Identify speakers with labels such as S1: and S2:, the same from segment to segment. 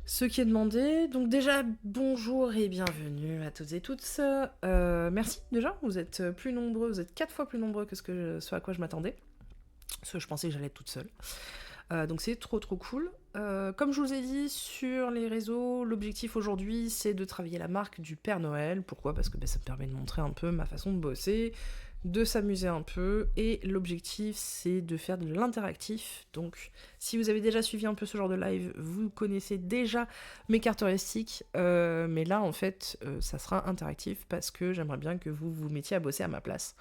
S1: Ce qui est demandé. Donc déjà, bonjour et bienvenue à toutes et toutes. Merci déjà, vous êtes plus nombreux, vous êtes 4 fois plus nombreux que ce à quoi je m'attendais. Parce que je pensais que j'allais être toute seule. Donc c'est trop trop cool. Comme je vous ai dit sur les réseaux, l'objectif aujourd'hui c'est de travailler la marque du Père Noël. Pourquoi ? Parce que ça me permet de montrer un peu ma façon de bosser, de s'amuser un peu, et l'objectif c'est de faire de l'interactif. Donc si vous avez déjà suivi un peu ce genre de live, vous connaissez déjà mes caractéristiques, mais là en fait ça sera interactif parce que j'aimerais bien que vous vous mettiez à bosser à ma place.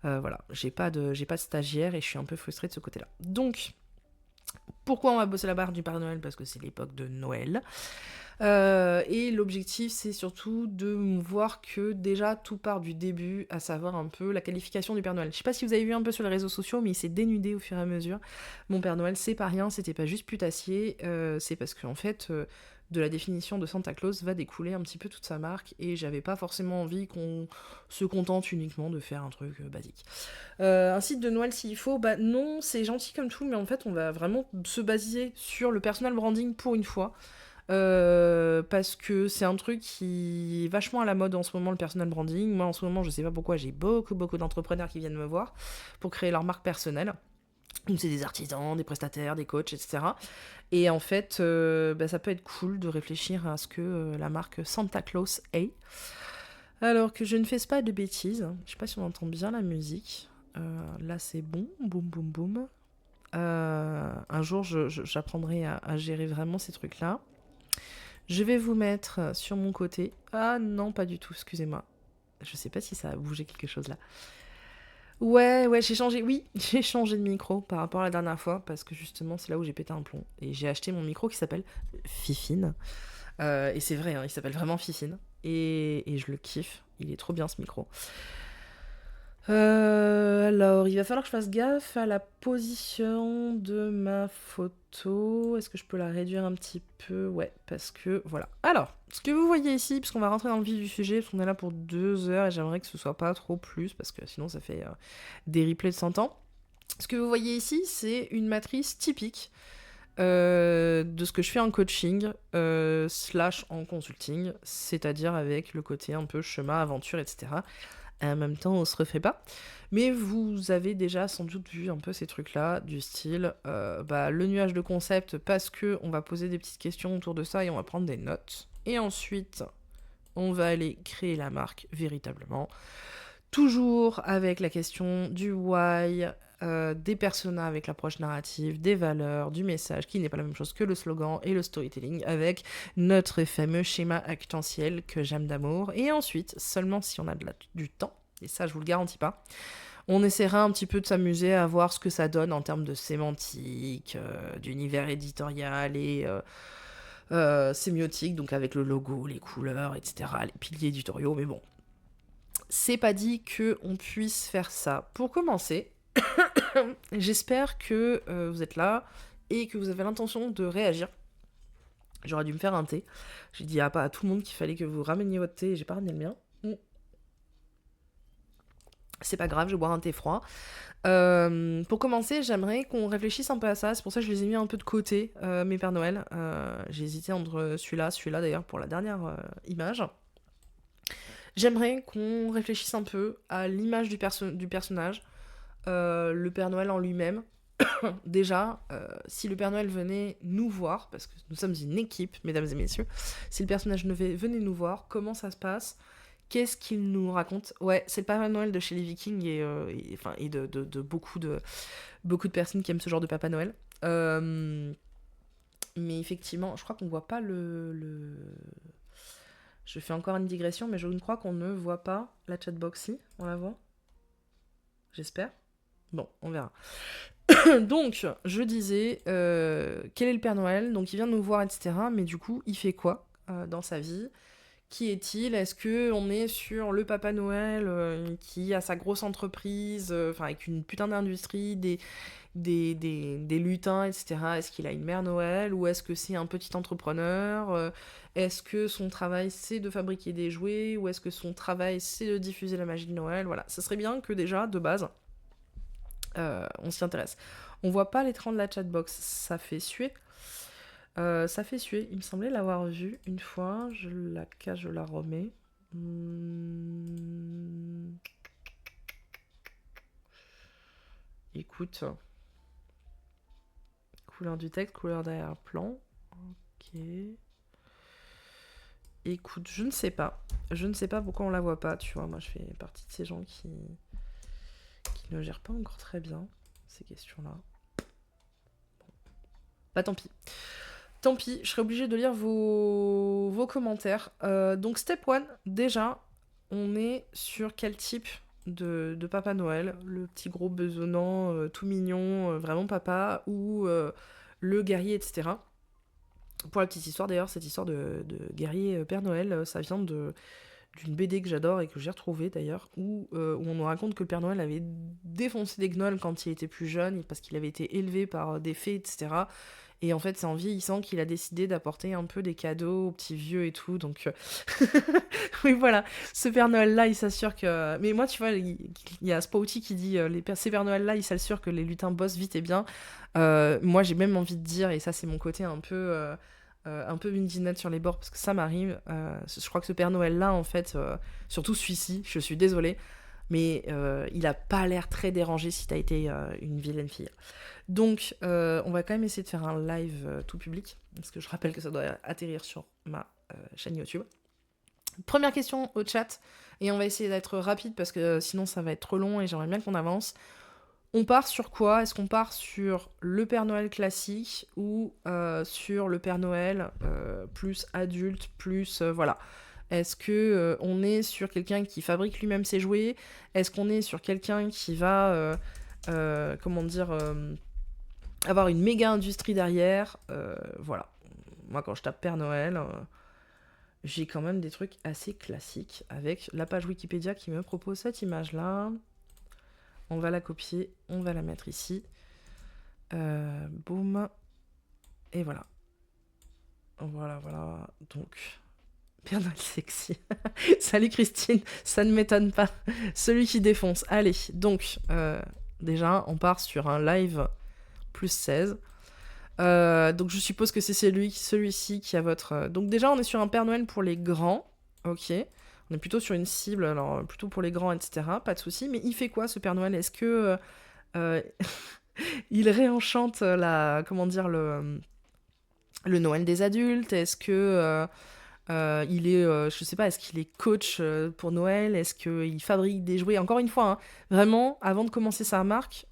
S1: Voilà, j'ai pas de stagiaire et je suis un peu frustrée de ce côté-là. Donc pourquoi on va bosser la barre du Père Noël ? Parce que c'est l'époque de Noël. Et l'objectif, c'est surtout de voir que déjà tout part du début, à savoir un peu la qualification du Père Noël. Je sais pas si vous avez vu un peu sur les réseaux sociaux, mais il s'est dénudé au fur et à mesure. Mon Père Noël, c'est pas rien, c'était pas juste putassier, c'est parce qu'en fait, de la définition de Santa Claus va découler un petit peu toute sa marque, et j'avais pas forcément envie qu'on se contente uniquement de faire un truc basique. Un site de Noël s'il faut, bah non, c'est gentil comme tout, mais en fait, on va vraiment se baser sur le personal branding pour une fois. Parce que c'est un truc qui est vachement à la mode en ce moment, le personal branding. Moi, en ce moment, je sais pas pourquoi, j'ai beaucoup d'entrepreneurs qui viennent me voir pour créer leur marque personnelle. Donc, c'est des artisans, des prestataires, des coachs, etc. Et en fait, ça peut être cool de réfléchir à ce que la marque Santa Claus est. Alors que je ne fais pas de bêtises. Je sais pas si on entend bien la musique. Là, c'est bon. Boum, boum, boum. Un jour, j'apprendrai à gérer vraiment ces trucs-là. Je vais vous mettre sur mon côté. Ah non, pas du tout, excusez-moi. Je sais pas si ça a bougé quelque chose là. Ouais, j'ai changé. Oui, j'ai changé de micro par rapport à la dernière fois parce que justement, c'est là où j'ai pété un plomb. Et j'ai acheté mon micro qui s'appelle Fifine. Et c'est vrai, hein, il s'appelle vraiment Fifine. Et je le kiffe. Il est trop bien ce micro. Alors, il va falloir que je fasse gaffe à la position de ma photo. Est-ce que je peux la réduire un petit peu ? Ouais, parce que voilà. Alors, ce que vous voyez ici, puisqu'on va rentrer dans le vif du sujet, parce qu'on est là pour 2 heures et j'aimerais que ce soit pas trop plus, parce que sinon ça fait des replays de 100 ans. Ce que vous voyez ici, c'est une matrice typique de ce que je fais en coaching slash en consulting, c'est-à-dire avec le côté un peu chemin, aventure, etc. En même temps, on se refait pas. Mais vous avez déjà sans doute vu un peu ces trucs-là, du style le nuage de concept, parce que on va poser des petites questions autour de ça et on va prendre des notes. Et ensuite, on va aller créer la marque véritablement. Toujours avec la question du why, des personas avec l'approche narrative, des valeurs, du message, qui n'est pas la même chose que le slogan et le storytelling, avec notre fameux schéma actentiel que j'aime d'amour. Et ensuite, seulement si on a du temps, et ça je vous le garantis pas, on essaiera un petit peu de s'amuser à voir ce que ça donne en termes de sémantique, d'univers éditorial et sémiotique, donc avec le logo, les couleurs, etc., les piliers éditoriaux, mais bon. C'est pas dit qu'on puisse faire ça. Pour commencer, j'espère que vous êtes là et que vous avez l'intention de réagir. J'aurais dû me faire un thé. J'ai dit pas à tout le monde qu'il fallait que vous rameniez votre thé et j'ai pas ramené le mien. C'est pas grave, je vais boire un thé froid. Pour commencer, j'aimerais qu'on réfléchisse un peu à ça. C'est pour ça que je les ai mis un peu de côté, mes Pères Noël. J'ai hésité entre celui-là d'ailleurs pour la dernière image. J'aimerais qu'on réfléchisse un peu à l'image du personnage, le Père Noël en lui-même. Déjà, si le Père Noël venait nous voir, parce que nous sommes une équipe, mesdames et messieurs, si le personnage venait nous voir, comment ça se passe ? Qu'est-ce qu'il nous raconte ? Ouais, c'est le Papa Noël de chez les Vikings et de beaucoup de personnes qui aiment ce genre de Papa Noël. Mais effectivement, je crois qu'on voit pas Je fais encore une digression, mais je ne crois qu'on ne voit pas la chatbox. Si, on la voit ? J'espère. Bon, on verra. Donc, je disais, quel est le Père Noël ? Donc, il vient nous voir, etc. Mais du coup, il fait quoi dans sa vie ? Qui est-il ? Est-ce qu'on est sur le Papa Noël qui a sa grosse entreprise, avec une putain d'industrie, des lutins, etc. Est-ce qu'il a une mère Noël ? Ou est-ce que c'est un petit entrepreneur ? Est-ce que son travail, c'est de fabriquer des jouets ? Ou est-ce que son travail, c'est de diffuser la magie de Noël ? Voilà, ça serait bien que déjà, de base, on s'y intéresse. On voit pas l'écran de la chatbox, ça fait suer. Ça fait suer. Il me semblait l'avoir vu une fois. Je la cache, je la remets. Écoute. Couleur du texte, couleur d'arrière-plan. Ok. Écoute, je ne sais pas. Je ne sais pas pourquoi on la voit pas, tu vois. Moi, je fais partie de ces gens qui ne gèrent pas encore très bien ces questions-là. Bon. Bah, tant pis. Tant pis, je serai obligée de lire vos commentaires. Donc, step 1, déjà, on est sur quel type de Papa Noël? Le petit gros besonnant, tout mignon, vraiment papa, ou le guerrier, etc. Pour la petite histoire, d'ailleurs, cette histoire de guerrier Père Noël, ça vient d'une BD que j'adore et que j'ai retrouvée d'ailleurs, où on nous raconte que le Père Noël avait défoncé des gnolls quand il était plus jeune, parce qu'il avait été élevé par des fées, etc. Et en fait, c'est en vieillissant qu'il a décidé d'apporter un peu des cadeaux aux petits vieux et tout. Donc, oui, voilà. Ce Père Noël-là, il s'assure que... Mais moi, tu vois, il y a Spouty qui dit ces Père Noël-là, il s'assure que les lutins bossent vite et bien. Moi, j'ai même envie de dire, et ça, c'est mon côté un peu midinette sur les bords, parce que ça m'arrive. Je crois que ce Père Noël-là, en fait, surtout celui-ci, je suis désolée, mais il a pas l'air très dérangé si t'as été une vilaine fille. Donc, on va quand même essayer de faire un live tout public, parce que je rappelle que ça doit atterrir sur ma chaîne YouTube. Première question au chat, et on va essayer d'être rapide, parce que sinon ça va être trop long, et j'aimerais bien qu'on avance. On part sur quoi? Est-ce qu'on part sur le Père Noël classique, ou sur le Père Noël plus adulte, plus... voilà. Est-ce que on est sur quelqu'un qui fabrique lui-même ses jouets? Est-ce qu'on est sur quelqu'un qui va... comment dire... avoir une méga industrie derrière, voilà. Moi, quand je tape Père Noël, j'ai quand même des trucs assez classiques, avec la page Wikipédia qui me propose cette image-là. On va la copier, on va la mettre ici. Boum. Et voilà. Voilà, voilà. Donc, Père Noël sexy. Salut Christine, ça ne m'étonne pas. Celui qui défonce. Allez, donc, déjà, on part sur un live plus 16. Donc je suppose que c'est celui-ci qui a votre... Donc déjà, on est sur un Père Noël pour les grands. Ok. On est plutôt sur une cible, alors plutôt pour les grands, etc. Pas de souci. Mais il fait quoi, ce Père Noël? Est-ce que... il réenchante comment dire, le Noël des adultes? Est-ce que... il est, je sais pas, est-ce qu'il est coach pour Noël? Est-ce qu'il fabrique des jouets? Encore une fois, hein, vraiment, avant de commencer sa marque,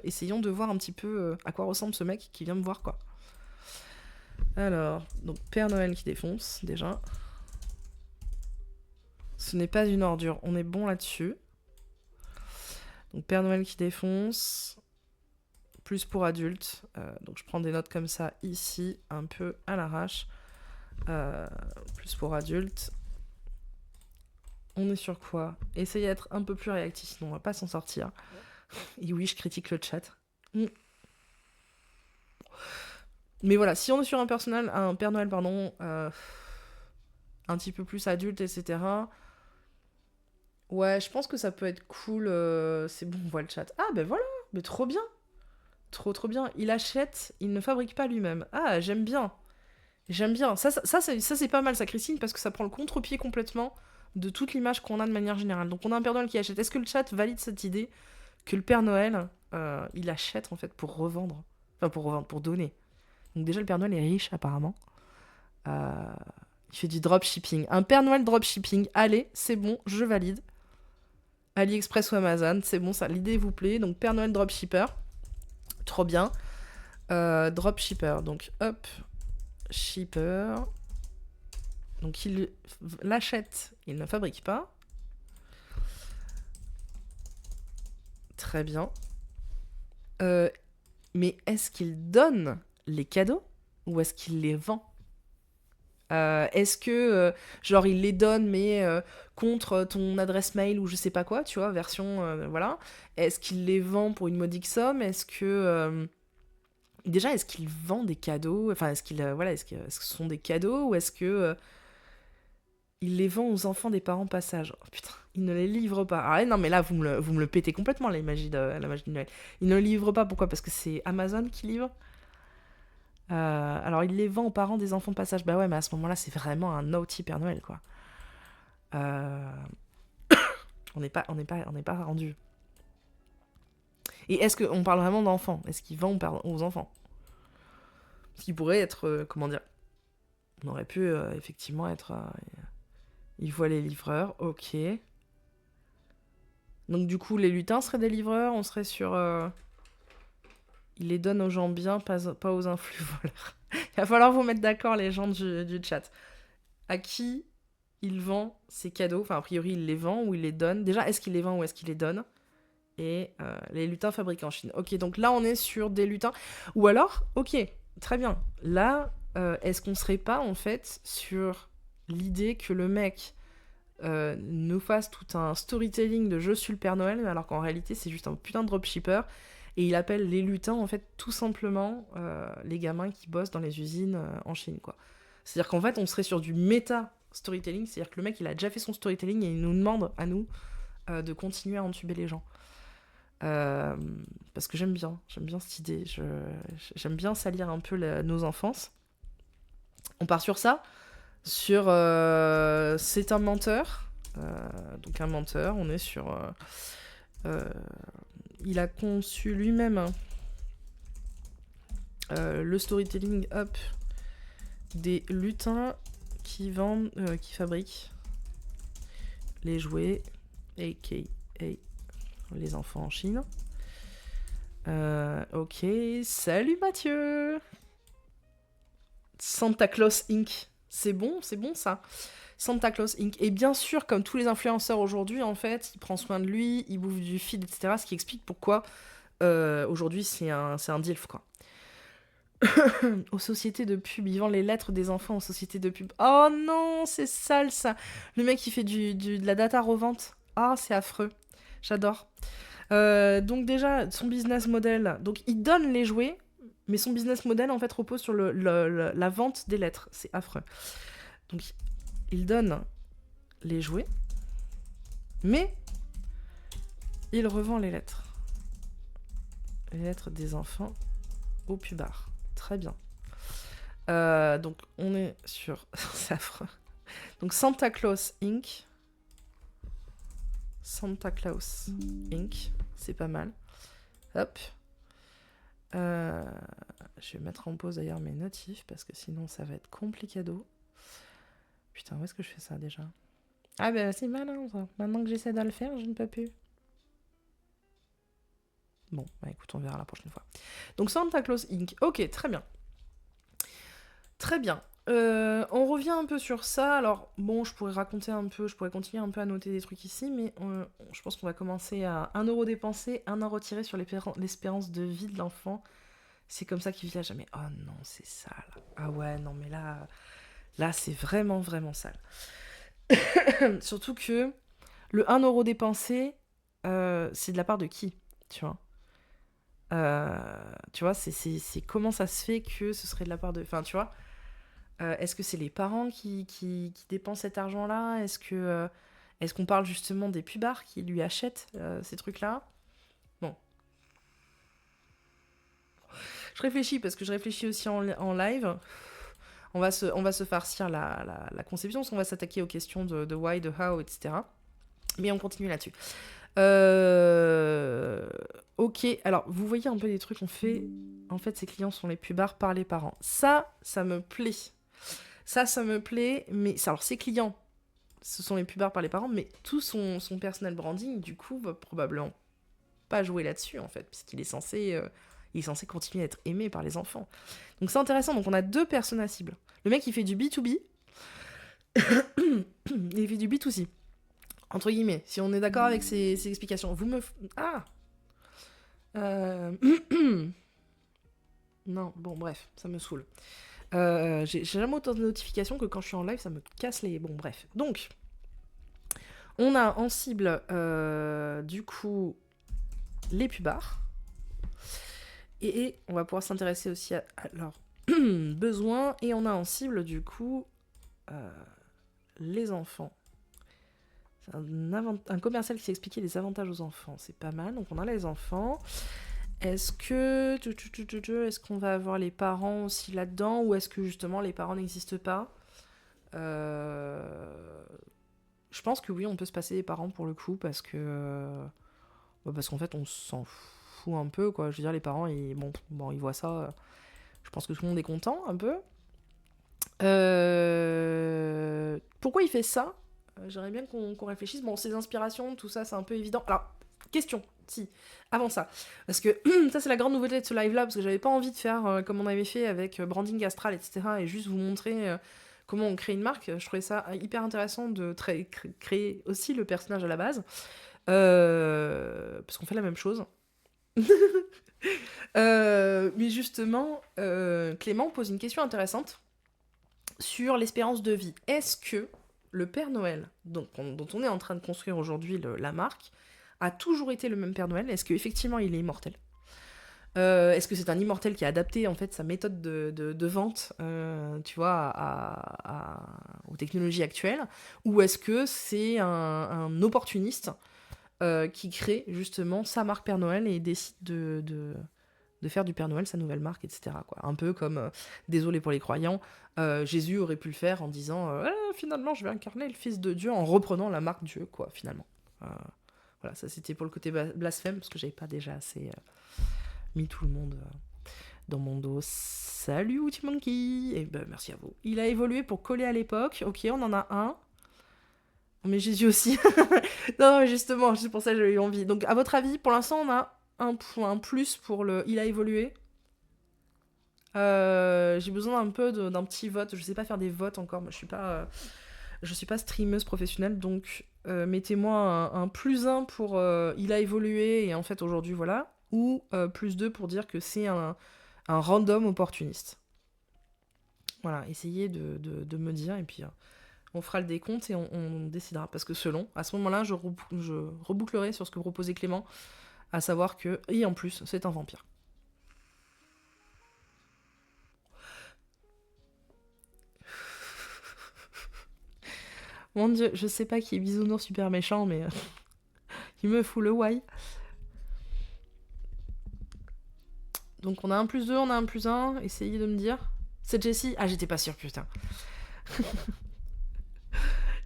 S1: essayons de voir un petit peu à quoi ressemble ce mec qui vient me voir, quoi. Alors, donc Père Noël qui défonce, déjà. Ce n'est pas une ordure, on est bon là-dessus. Donc Père Noël qui défonce, plus pour adultes. Donc je prends des notes comme ça ici, un peu à l'arrache. Plus pour adultes. On est sur quoi? Essayez d'être un peu plus réactif, sinon on va pas s'en sortir. Et oui, je critique le chat. Mais voilà, si on est sur un Père Noël, pardon, un petit peu plus adulte, etc. Ouais, je pense que ça peut être cool. C'est bon, on voit le chat. Ah, ben voilà, mais trop bien. Trop bien. Il achète, il ne fabrique pas lui-même. Ah, j'aime bien. J'aime bien. Ça c'est pas mal, ça, Christine, parce que ça prend le contre-pied complètement de toute l'image qu'on a de manière générale. Donc on a un Père Noël qui achète. Est-ce que le chat valide cette idée que le Père Noël, il achète en fait pour revendre? Enfin, pour revendre, pour donner. Donc déjà, le Père Noël est riche, apparemment. Il fait du dropshipping. Un Père Noël dropshipping. Allez, c'est bon, je valide. AliExpress ou Amazon, c'est bon, ça, l'idée vous plaît. Donc Père Noël dropshipper. Trop bien. Dropshipper, donc hop, shipper. Donc il l'achète, il ne fabrique pas. Très bien. Mais est-ce qu'il donne les cadeaux ou est-ce qu'il les vend? Est-ce que, genre, il les donne, mais contre ton adresse mail ou je sais pas quoi, tu vois, version, voilà. Est-ce qu'il les vend pour une modique somme? Est-ce que... déjà, est-ce qu'il vend des cadeaux? Enfin, est-ce qu'il... voilà, est-ce que ce sont des cadeaux ou est-ce que... il les vend aux enfants des parents passage? Oh putain, il ne les livre pas. Ah ouais, non, mais là, vous me le pétez complètement, la magie de Noël. Il ne le livre pas, pourquoi? Parce que c'est Amazon qui livre? Alors, il les vend aux parents des enfants de passage. Bah ouais, mais à ce moment-là, c'est vraiment un naughty Père Noël, quoi. Euh, on n'est pas rendu. Et est-ce qu'on parle vraiment d'enfants? Est-ce qu'il vend aux enfants? Ce qui pourrait être, comment dire, on aurait pu effectivement être... il voit les livreurs, ok. Donc du coup, les lutins seraient des livreurs, on serait sur... il les donne aux gens bien, pas aux influx voleurs. Il va falloir vous mettre d'accord, les gens du chat. À qui il vend ses cadeaux? Enfin, a priori, il les vend ou il les donne. Déjà, est-ce qu'il les vend ou est-ce qu'il les donne? Et les lutins fabriqués en Chine. Ok, donc là, on est sur des lutins. Ou alors, ok, très bien. Là, est-ce qu'on serait pas, en fait, sur l'idée que le mec nous fasse tout un storytelling de je suis le Père Noël, alors qu'en réalité, c'est juste un putain de dropshipper. Et il appelle les lutins, en fait, tout simplement les gamins qui bossent dans les usines en Chine, quoi. C'est-à-dire qu'en fait, on serait sur du méta storytelling, c'est-à-dire que le mec, il a déjà fait son storytelling et il nous demande, à nous, de continuer à entuber les gens. Parce que j'aime bien cette idée. J'aime bien salir un peu nos enfances. On part sur ça, sur c'est un menteur. Donc un menteur, on est sur... il a conçu lui-même le storytelling up des lutins qui vendent, qui fabriquent les jouets, a.k.a. les enfants en Chine. Ok, salut Mathieu. Santa Claus Inc. C'est bon ça. Santa Claus Inc. Et bien sûr, comme tous les influenceurs aujourd'hui, en fait, il prend soin de lui, il bouffe du feed, etc. Ce qui explique pourquoi aujourd'hui c'est un DILF, quoi. Aux sociétés de pub, ils vendent les lettres des enfants aux sociétés de pub. Oh non, c'est sale ça. Le mec, il fait de la data revente. Ah, c'est affreux. J'adore. Donc déjà, son business model, donc il donne les jouets, mais son business model en fait repose sur la vente des lettres. C'est affreux. Donc il donne les jouets, mais il revend les lettres. Les lettres des enfants au pubard. Très bien. Donc on est sur... c'est affreux. Donc Santa Claus Inc. Santa Claus Inc. C'est pas mal. Hop. Je vais mettre en pause d'ailleurs mes notifs parce que sinon ça va être complicado. Putain, où est-ce que je fais ça déjà? Ah ben c'est malin ça. Maintenant que j'essaie de le faire, je ne peux plus. Bon, bah écoute, on verra la prochaine fois. Donc Santa Claus Inc. Ok, très bien. Très bien. On revient un peu sur ça. Alors, bon, je pourrais continuer un peu à noter des trucs ici, mais je pense qu'on va commencer à 1 euro dépensé, 1 euro tiré sur l'espérance de vie de l'enfant. C'est comme ça qu'il vit à jamais. Oh non, c'est sale. Ah ouais, non, mais là c'est vraiment, vraiment sale. Surtout que le 1 euro dépensé, c'est de la part de qui, tu vois? Tu vois, c'est comment ça se fait que ce serait de la part de... Enfin, tu vois, est-ce que c'est les parents qui dépensent cet argent-là? Est-ce qu'on parle justement des pubards qui lui achètent ces trucs-là? Bon. Je réfléchis, parce que je réfléchis aussi en live. On va se farcir la conception, parce qu'on va s'attaquer aux questions de why, de how, etc. Mais on continue là-dessus. Ok, alors vous voyez un peu des trucs qu'on fait. En fait, ces clients sont les pubards par les parents. Ça me plaît. Ça me plaît. Mais alors, ces clients, ce sont les pubards par les parents, mais tout son personnel branding, du coup, va probablement pas jouer là-dessus, en fait, puisqu'il est censé continuer à être aimé par les enfants. Donc c'est intéressant. Donc on a 2 personnes cibles. Le mec, il fait du B2B. Il fait du B2C. Entre guillemets, si on est d'accord avec ces explications. Ah Non, bon, bref, ça me saoule. J'ai jamais autant de notifications que quand je suis en live, ça me casse les... Bon, bref. Donc, on a en cible, du coup, les pubards. Et on va pouvoir s'intéresser aussi à leurs besoins. Et on a en cible, du coup, les enfants. C'est un commercial qui s'est expliqué les avantages aux enfants. C'est pas mal. Donc, on a les enfants. Est-ce qu'on va avoir les parents aussi là-dedans, ou est-ce que justement les parents n'existent pas? Je pense que oui, on peut se passer des parents pour le coup, parce qu'en fait, on s'en fout un peu, quoi. Je veux dire, les parents, ils voient ça. Je pense que tout le monde est content, un peu. Pourquoi il fait ça? J'aimerais bien qu'on réfléchisse. Bon, ses inspirations, tout ça, c'est un peu évident. Alors, question, si, avant ça. Parce que ça, c'est la grande nouveauté de ce live-là, parce que j'avais pas envie de faire comme on avait fait avec Branding Astral, etc., et juste vous montrer comment on crée une marque. Je trouvais ça hyper intéressant de créer aussi le personnage à la base. Parce qu'on fait la même chose. Mais justement, Clément pose une question intéressante sur l'espérance de vie. Est-ce que le Père Noël, dont on est en train de construire aujourd'hui la marque, a toujours été le même Père Noël? Est-ce qu'effectivement il est immortel? Est-ce que c'est un immortel qui a adapté en fait sa méthode de vente, tu vois, aux technologies actuelles, ou est-ce que c'est un opportuniste qui crée justement sa marque Père Noël et décide de faire du Père Noël sa nouvelle marque, etc., quoi. Un peu comme, désolé pour les croyants, Jésus aurait pu le faire en disant finalement je vais incarner le Fils de Dieu en reprenant la marque Dieu, quoi, finalement. Voilà, ça c'était pour le côté blasphème, parce que j'avais pas déjà assez mis tout le monde dans mon dos. Salut Outil Monkey! Et ben merci à vous. Il a évolué pour coller à l'époque. Ok, on en a un. Mais Jésus aussi. Non, justement, c'est pour ça que j'ai eu envie. Donc, à votre avis, pour l'instant, on a un point plus pour le. Il a évolué. J'ai besoin d'un petit vote. Je sais pas faire des votes encore. Moi, je suis pas streameuse professionnelle, donc mettez-moi un plus 1 pour il a évolué et en fait aujourd'hui voilà, ou plus 2 pour dire que c'est un random opportuniste. Voilà, essayez de me dire et puis on fera le décompte et on décidera. Parce que selon, à ce moment-là, je rebouclerai sur ce que proposait Clément, à savoir que, et en plus, c'est un vampire. Mon dieu, je sais pas qui est bisounours super méchant, mais il me fout le why. Donc on a un plus 2, on a un plus 1, essayez de me dire. C'est Jessie? Ah, j'étais pas sûre, putain.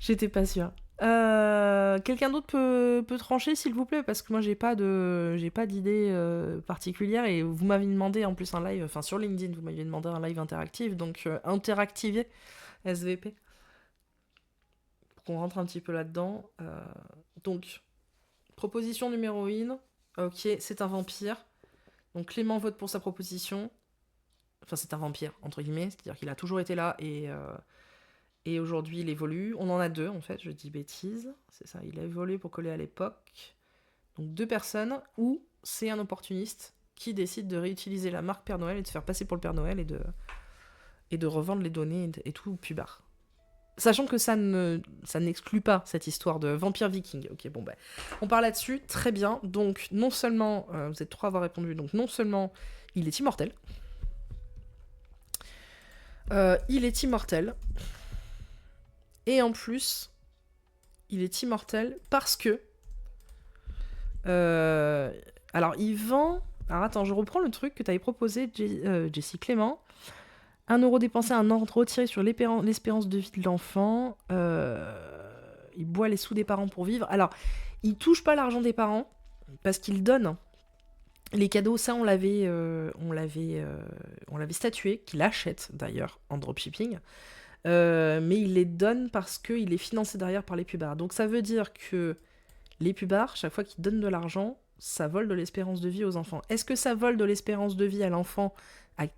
S1: J'étais pas sûre. Quelqu'un d'autre peut trancher, s'il vous plaît, parce que moi j'ai pas d'idée particulière et vous m'avez demandé en plus un live, enfin sur LinkedIn, vous m'aviez demandé un live interactif, donc interactiver SVP. Pour qu'on rentre un petit peu là-dedans. Donc, proposition numéro 1. Ok, c'est un vampire. Donc Clément vote pour sa proposition. Enfin, c'est un vampire, entre guillemets, c'est-à-dire qu'il a toujours été là et aujourd'hui il évolue. On en a 2 en fait, je dis bêtise. C'est ça, il a évolué pour coller à l'époque. Donc 2 personnes, ou c'est un opportuniste qui décide de réutiliser la marque Père Noël et de se faire passer pour le Père Noël et de revendre les données et tout pubard. Sachant que ça n'exclut pas cette histoire de vampire viking. Ok, bon, on part là-dessus, très bien. Donc, non seulement, vous êtes 3 à avoir répondu, donc non seulement il est immortel, et en plus, il est immortel parce que... alors, il vend... Alors, attends, je reprends le truc que tu avais proposé, Jessie Clément. 1 euro dépensé, 1 euro retiré sur l'espérance de vie de l'enfant. Il boit les sous des parents pour vivre. Alors, il touche pas l'argent des parents parce qu'il donne les cadeaux. Ça, on l'avait statué, qu'il achète d'ailleurs en dropshipping. Mais il les donne parce qu'il est financé derrière par les pubards. Donc ça veut dire que les pubards, chaque fois qu'ils donnent de l'argent, ça vole de l'espérance de vie aux enfants. Est-ce que ça vole de l'espérance de vie à l'enfant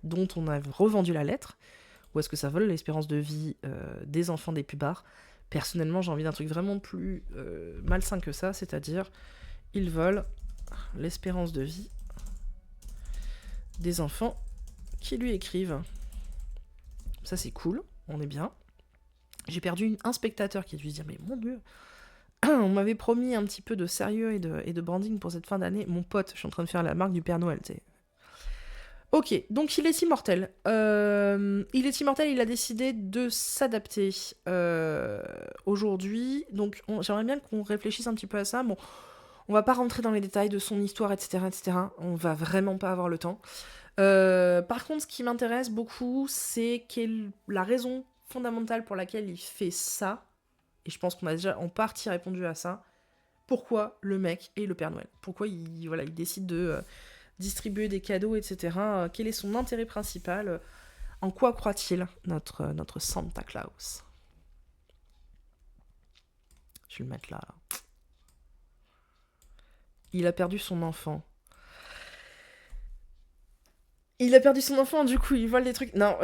S1: dont on a revendu la lettre, ou est-ce que ça vole l'espérance de vie des enfants des pubards? Personnellement, j'ai envie d'un truc vraiment plus malsain que ça, c'est-à-dire, ils volent l'espérance de vie des enfants qui lui écrivent. Ça, c'est cool, on est bien. J'ai perdu un spectateur qui a dû se dire, mais mon dieu, on m'avait promis un petit peu de sérieux et de branding pour cette fin d'année. Mon pote, je suis en train de faire la marque du Père Noël, tu sais. Ok, donc il est immortel. Il a décidé de s'adapter aujourd'hui. Donc j'aimerais bien qu'on réfléchisse un petit peu à ça. Bon, On va pas rentrer dans les détails de son histoire, etc., etc. On va vraiment pas avoir le temps. Par contre, ce qui m'intéresse beaucoup, c'est la raison fondamentale pour laquelle il fait ça. Et je pense qu'on a déjà en partie répondu à ça. Pourquoi le mec est le Père Noël? Pourquoi il décide de distribuer des cadeaux, etc. Quel est son intérêt principal? En quoi croit-il, notre Santa Claus? Je vais le mettre là. Il a perdu son enfant. Il a perdu son enfant, du coup, il vole des trucs. Non,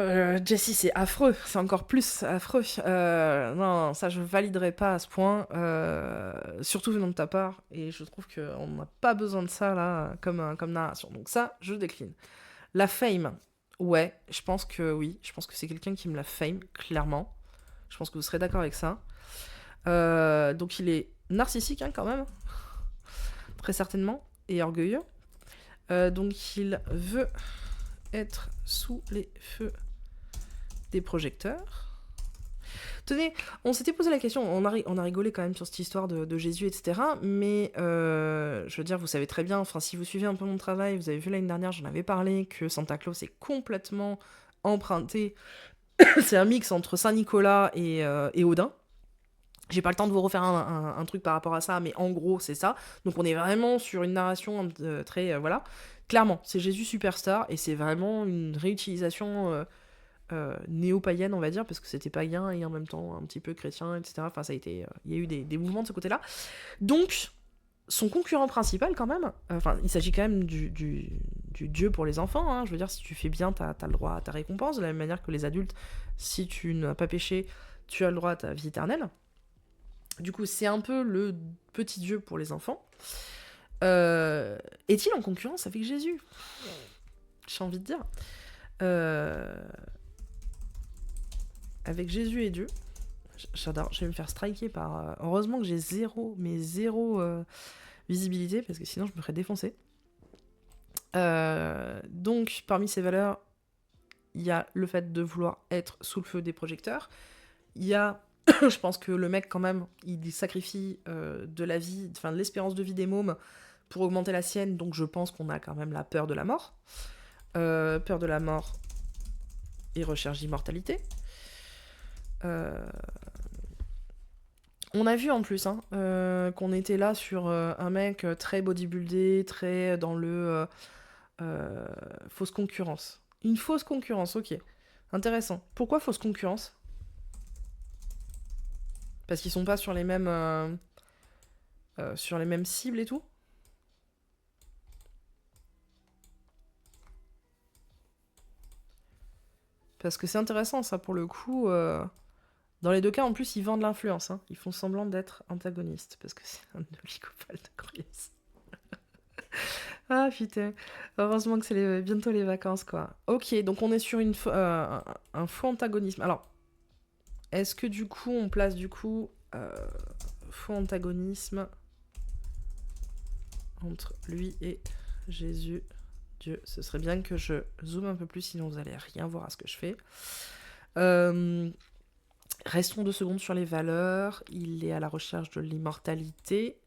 S1: Jessie, c'est affreux. C'est encore plus affreux. Non, ça, je validerai pas à ce point. Surtout venant de ta part. Et je trouve qu'on n'a pas besoin de ça, là, comme narration. Donc ça, je décline. La fame. Ouais, je pense que oui. Je pense que c'est quelqu'un qui me la fame, clairement. Je pense que vous serez d'accord avec ça. Donc il est narcissique, hein, quand même. Très certainement. Et orgueilleux. Donc il veut être sous les feux des projecteurs. Tenez, on s'était posé la question, on a rigolé quand même sur cette histoire de Jésus, etc. Mais je veux dire, vous savez très bien, enfin si vous suivez un peu mon travail, vous avez vu l'année dernière, j'en avais parlé, que Santa Claus est complètement emprunté. C'est un mix entre Saint-Nicolas et Odin. J'ai pas le temps de vous refaire un truc par rapport à ça, mais en gros, c'est ça. Donc on est vraiment sur une narration très... voilà. Clairement, c'est Jésus Superstar, et c'est vraiment une réutilisation néo-païenne, on va dire, parce que c'était païen et en même temps un petit peu chrétien, etc. Enfin, ça a été... il y a eu des mouvements de ce côté-là. Donc, son concurrent principal, quand même, enfin, il s'agit quand même du Dieu pour les enfants, hein. Je veux dire, si tu fais bien, t'as le droit à ta récompense, de la même manière que les adultes, si tu n'as pas péché, tu as le droit à ta vie éternelle. Du coup, c'est un peu le petit Dieu pour les enfants. Est-il en concurrence avec Jésus? J'ai envie de dire. Avec Jésus et Dieu. J'adore. Je vais me faire striker par... heureusement que j'ai zéro visibilité, parce que sinon je me ferais défoncer. Donc, parmi ces valeurs, il y a le fait de vouloir être sous le feu des projecteurs. Il y a... je pense que le mec, quand même, il sacrifie de la vie, enfin de l'espérance de vie des mômes pour augmenter la sienne, donc je pense qu'on a quand même la peur de la mort. Peur de la mort et recherche d'immortalité. On a vu en plus qu'on était là sur un mec très bodybuildé, très dans le fausse concurrence. Une fausse concurrence, ok. Intéressant. Pourquoi fausse concurrence? Parce qu'ils sont pas sur les mêmes cibles et tout? Parce que c'est intéressant, ça, pour le coup. Dans les deux cas, en plus, ils vendent l'influence. Hein. Ils font semblant d'être antagonistes. Parce que c'est un oligopole de croyance. Ah, putain. Heureusement que c'est bientôt les vacances, quoi. Ok, donc on est sur un faux antagonisme. Alors, est-ce que, du coup, on place, faux antagonisme entre lui et Jésus, Dieu? Ce serait bien que je zoome un peu plus, sinon vous allez rien voir à ce que je fais. Restons 2 secondes sur les valeurs. Il est à la recherche de l'immortalité.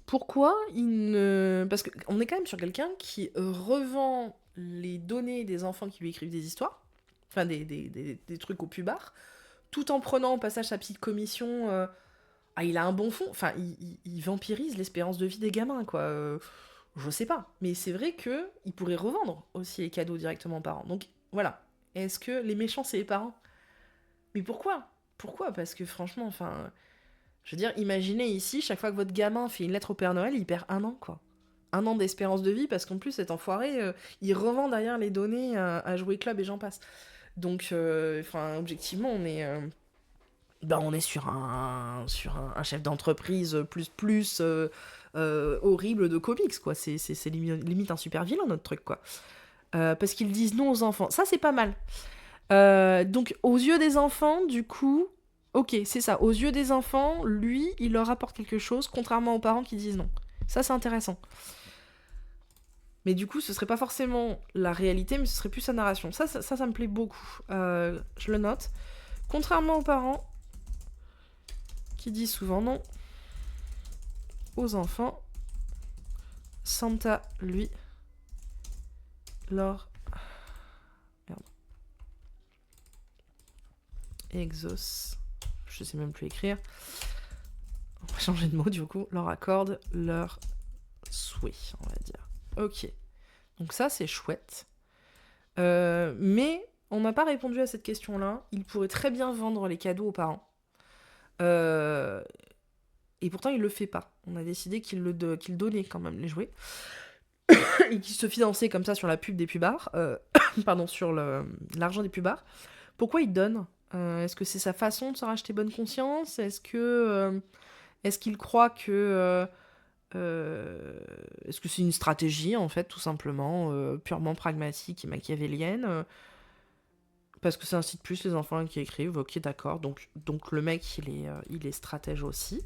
S1: Pourquoi il ne... Parce qu'on est quand même sur quelqu'un qui revend les données des enfants qui lui écrivent des histoires, enfin des trucs au pubard, tout en prenant au passage sa petite commission. Il a un bon fond. Enfin, il vampirise l'espérance de vie des gamins, quoi. Je sais pas. Mais c'est vrai qu'il pourrait revendre aussi les cadeaux directement aux parents. Donc, voilà. Est-ce que les méchants, c'est les parents? Mais pourquoi? Pourquoi? Parce que franchement, enfin... Je veux dire, imaginez ici, chaque fois que votre gamin fait une lettre au Père Noël, il perd 1 an, quoi. 1 an d'espérance de vie, parce qu'en plus, cet enfoiré, il revend derrière les données à Jouet Club et j'en passe. Donc, objectivement, on est sur un chef d'entreprise plus horrible de comics, quoi. C'est limite un super vilain, notre truc, quoi. Parce qu'ils disent non aux enfants. Ça, c'est pas mal. Donc, aux yeux des enfants, du coup... Ok, c'est ça. Aux yeux des enfants, lui, il leur apporte quelque chose, contrairement aux parents qui disent non. Ça, c'est intéressant. Mais du coup, ce serait pas forcément la réalité, mais ce serait plus sa narration. Ça me plaît beaucoup. Je le note. Contrairement aux parents, qui dit souvent non aux enfants. Santa, lui, leur... Merde. Exauce. Je sais même plus écrire. On va changer de mot du coup. Leur accorde leur souhait, on va dire. Ok. Donc ça, c'est chouette. Mais on n'a pas répondu à cette question-là. Il pourrait très bien vendre les cadeaux aux parents. Et pourtant, il le fait pas. On a décidé qu'il donnait quand même les jouets. Et qu'il se finançait comme ça sur la pub des pubards. Pardon, sur l'argent des pubards. Pourquoi il donne Est-ce que c'est sa façon de se racheter bonne conscience ? Est-ce qu'il croit que... est-ce que c'est une stratégie, en fait, tout simplement, purement pragmatique et machiavélienne parce que ça incite plus les enfants qui écrivent, ok, d'accord. Donc le mec, il est stratège aussi.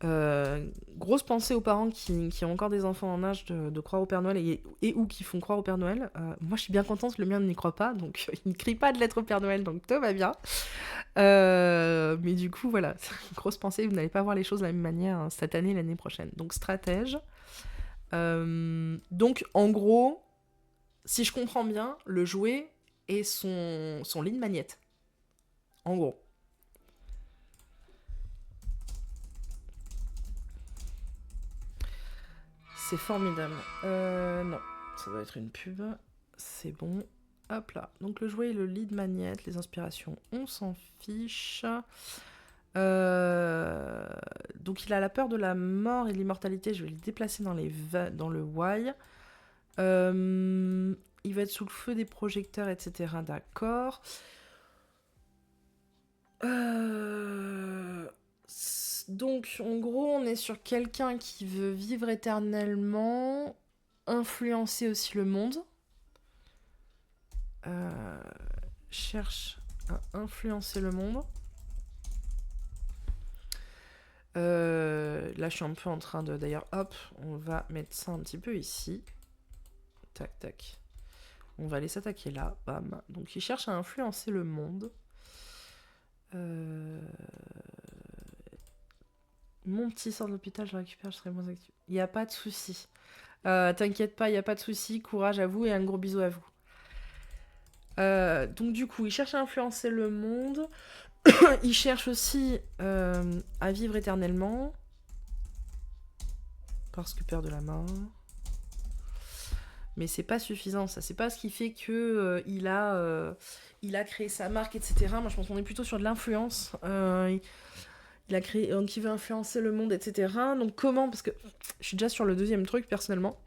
S1: Grosse pensée aux parents qui ont encore des enfants en âge de croire au Père Noël et ou qui font croire au Père Noël. Moi, je suis bien contente que le mien n'y croit pas, donc il ne crie pas de lettre au Père Noël, donc tout va bien. Mais du coup, voilà, grosse pensée, vous n'allez pas voir les choses de la même manière hein, cette année et l'année prochaine. Donc, stratège. Donc, en gros, si je comprends bien, le jouet est son lead magnète. En gros. C'est formidable. Non, ça doit être une pub. C'est bon. Hop là. Donc le jouet est le lead magnète, les inspirations, on s'en fiche. Donc il a la peur de la mort et de l'immortalité. Je vais le déplacer dans le Y. Il va être sous le feu des projecteurs, etc. D'accord. Donc, en gros, on est sur quelqu'un qui veut vivre éternellement, influencer aussi le monde. Cherche à influencer le monde. Là, je suis un peu en train de... D'ailleurs, hop, on va mettre ça un petit peu ici. Tac, tac. On va aller s'attaquer là. Bam. Donc, il cherche à influencer le monde. Mon petit sort de l'hôpital, je le récupère, je serai moins actif. Il n'y a pas de souci. T'inquiète pas, il n'y a pas de souci. Courage à vous et un gros bisou à vous. Donc du coup, il cherche à influencer le monde. Il cherche aussi à vivre éternellement. Parce que peur de la mort. Mais c'est pas suffisant, ça. C'est pas ce qui fait que il a créé sa marque, etc. Moi, je pense qu'on est plutôt sur de l'influence. Il a créé, donc il veut influencer le monde, etc. Donc comment ? Parce que je suis déjà sur le deuxième truc, personnellement.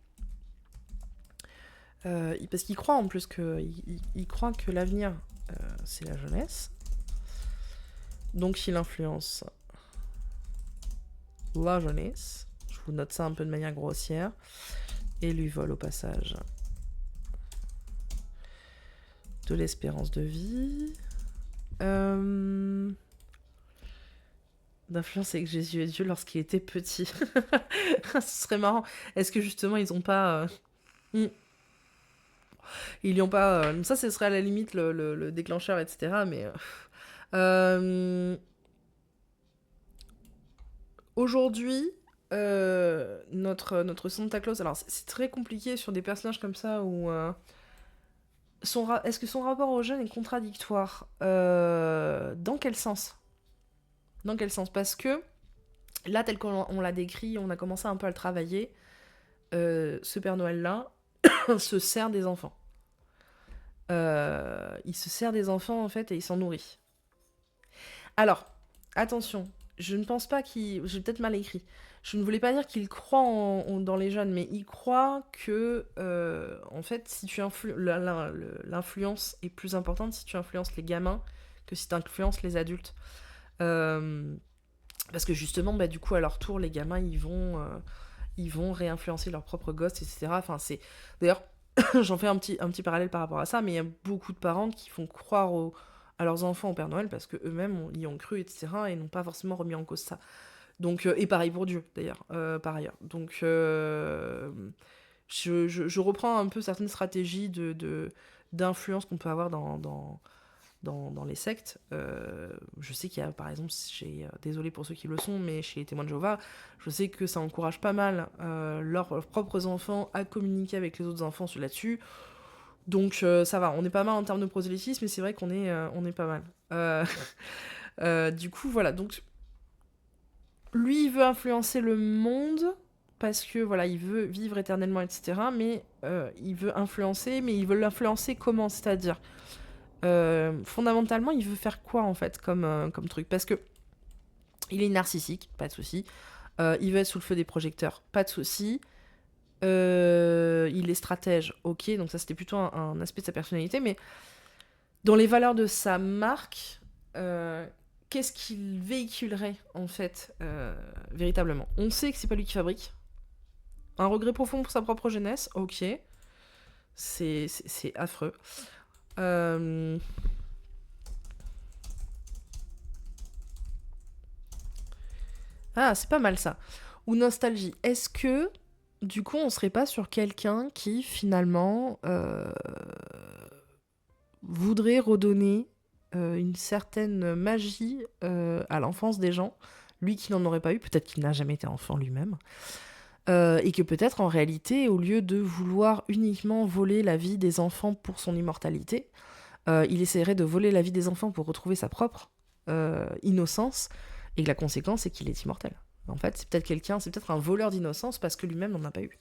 S1: Parce qu'il croit en plus il croit que l'avenir, c'est la jeunesse. Donc il influence la jeunesse. Je vous note ça un peu de manière grossière. Et lui vole au passage de l'espérance de vie. D'influence avec Jésus et Dieu lorsqu'il était petit. Ce serait marrant. Est-ce que justement ils ont pas... Ils lui ont pas... ça, ce serait à la limite le déclencheur, etc. Mais... Aujourd'hui, notre Santa Claus... Alors, c'est très compliqué sur des personnages comme ça où... Est-ce que son rapport aux jeunes est contradictoire dans quel sens ? Dans quel sens ? Parce que, là, tel qu'on l'a décrit, on a commencé un peu à le travailler, ce Père Noël-là se sert des enfants. Il se sert des enfants, en fait, et il s'en nourrit. Alors, attention, je ne pense pas qu'il... J'ai peut-être mal écrit. Je ne voulais pas dire qu'il croit dans les jeunes, mais il croit que, en fait, si tu l'influence est plus importante si tu influences les gamins que si tu influences les adultes. Parce que justement, bah, du coup, à leur tour, les gamins, ils vont réinfluencer leurs propres gosses, etc. Enfin, c'est... D'ailleurs, j'en fais un petit parallèle par rapport à ça, mais il y a beaucoup de parents qui font croire à leurs enfants au Père Noël parce qu'eux-mêmes y ont cru, etc. et n'ont pas forcément remis en cause ça. Donc, et pareil pour Dieu, d'ailleurs, par ailleurs. Donc, je reprends un peu certaines stratégies d'influence qu'on peut avoir dans les sectes. Je sais qu'il y a, par exemple, désolé pour ceux qui le sont, mais chez les témoins de Jéhovah, je sais que ça encourage pas mal leurs propres enfants à communiquer avec les autres enfants là-dessus. Donc ça va, on est pas mal en termes de prosélytisme, mais c'est vrai qu'on est pas mal. Du coup, voilà, donc lui, il veut influencer le monde parce que voilà, il veut vivre éternellement, etc. Mais il veut influencer, mais il veut l'influencer comment? C'est-à-dire, fondamentalement, il veut faire quoi en fait comme truc? Parce que il est narcissique, pas de souci. Il veut être sous le feu des projecteurs, pas de souci. Il est stratège, ok, donc ça c'était plutôt un aspect de sa personnalité, mais dans les valeurs de sa marque, qu'est-ce qu'il véhiculerait en fait véritablement? On sait que c'est pas lui qui fabrique. Un regret profond pour sa propre jeunesse, ok. C'est affreux. Ah, c'est pas mal ça. Ou nostalgie. Est-ce que, du coup, on serait pas sur quelqu'un qui, finalement, voudrait redonner une certaine magie à l'enfance des gens, lui qui n'en aurait pas eu, peut-être qu'il n'a jamais été enfant lui-même, et que peut-être en réalité, au lieu de vouloir uniquement voler la vie des enfants pour son immortalité, il essaierait de voler la vie des enfants pour retrouver sa propre innocence, et que la conséquence c'est qu'il est immortel. En fait, c'est peut-être un voleur d'innocence parce que lui-même n'en a pas eu.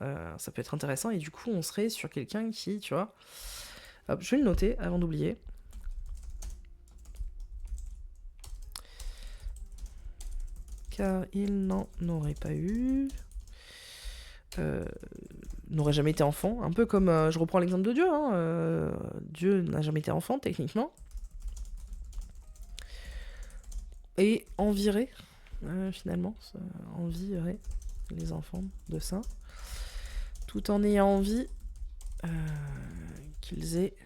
S1: Ça peut être intéressant, et du coup, on serait sur quelqu'un qui, tu vois... Hop, je vais le noter avant d'oublier. Car il n'en aurait pas eu. N'aurait jamais été enfant. Un peu comme, je reprends l'exemple de Dieu. Dieu n'a jamais été enfant, techniquement. Et envierait, finalement. Envierait les enfants de saints. Tout en ayant envie qu'ils aient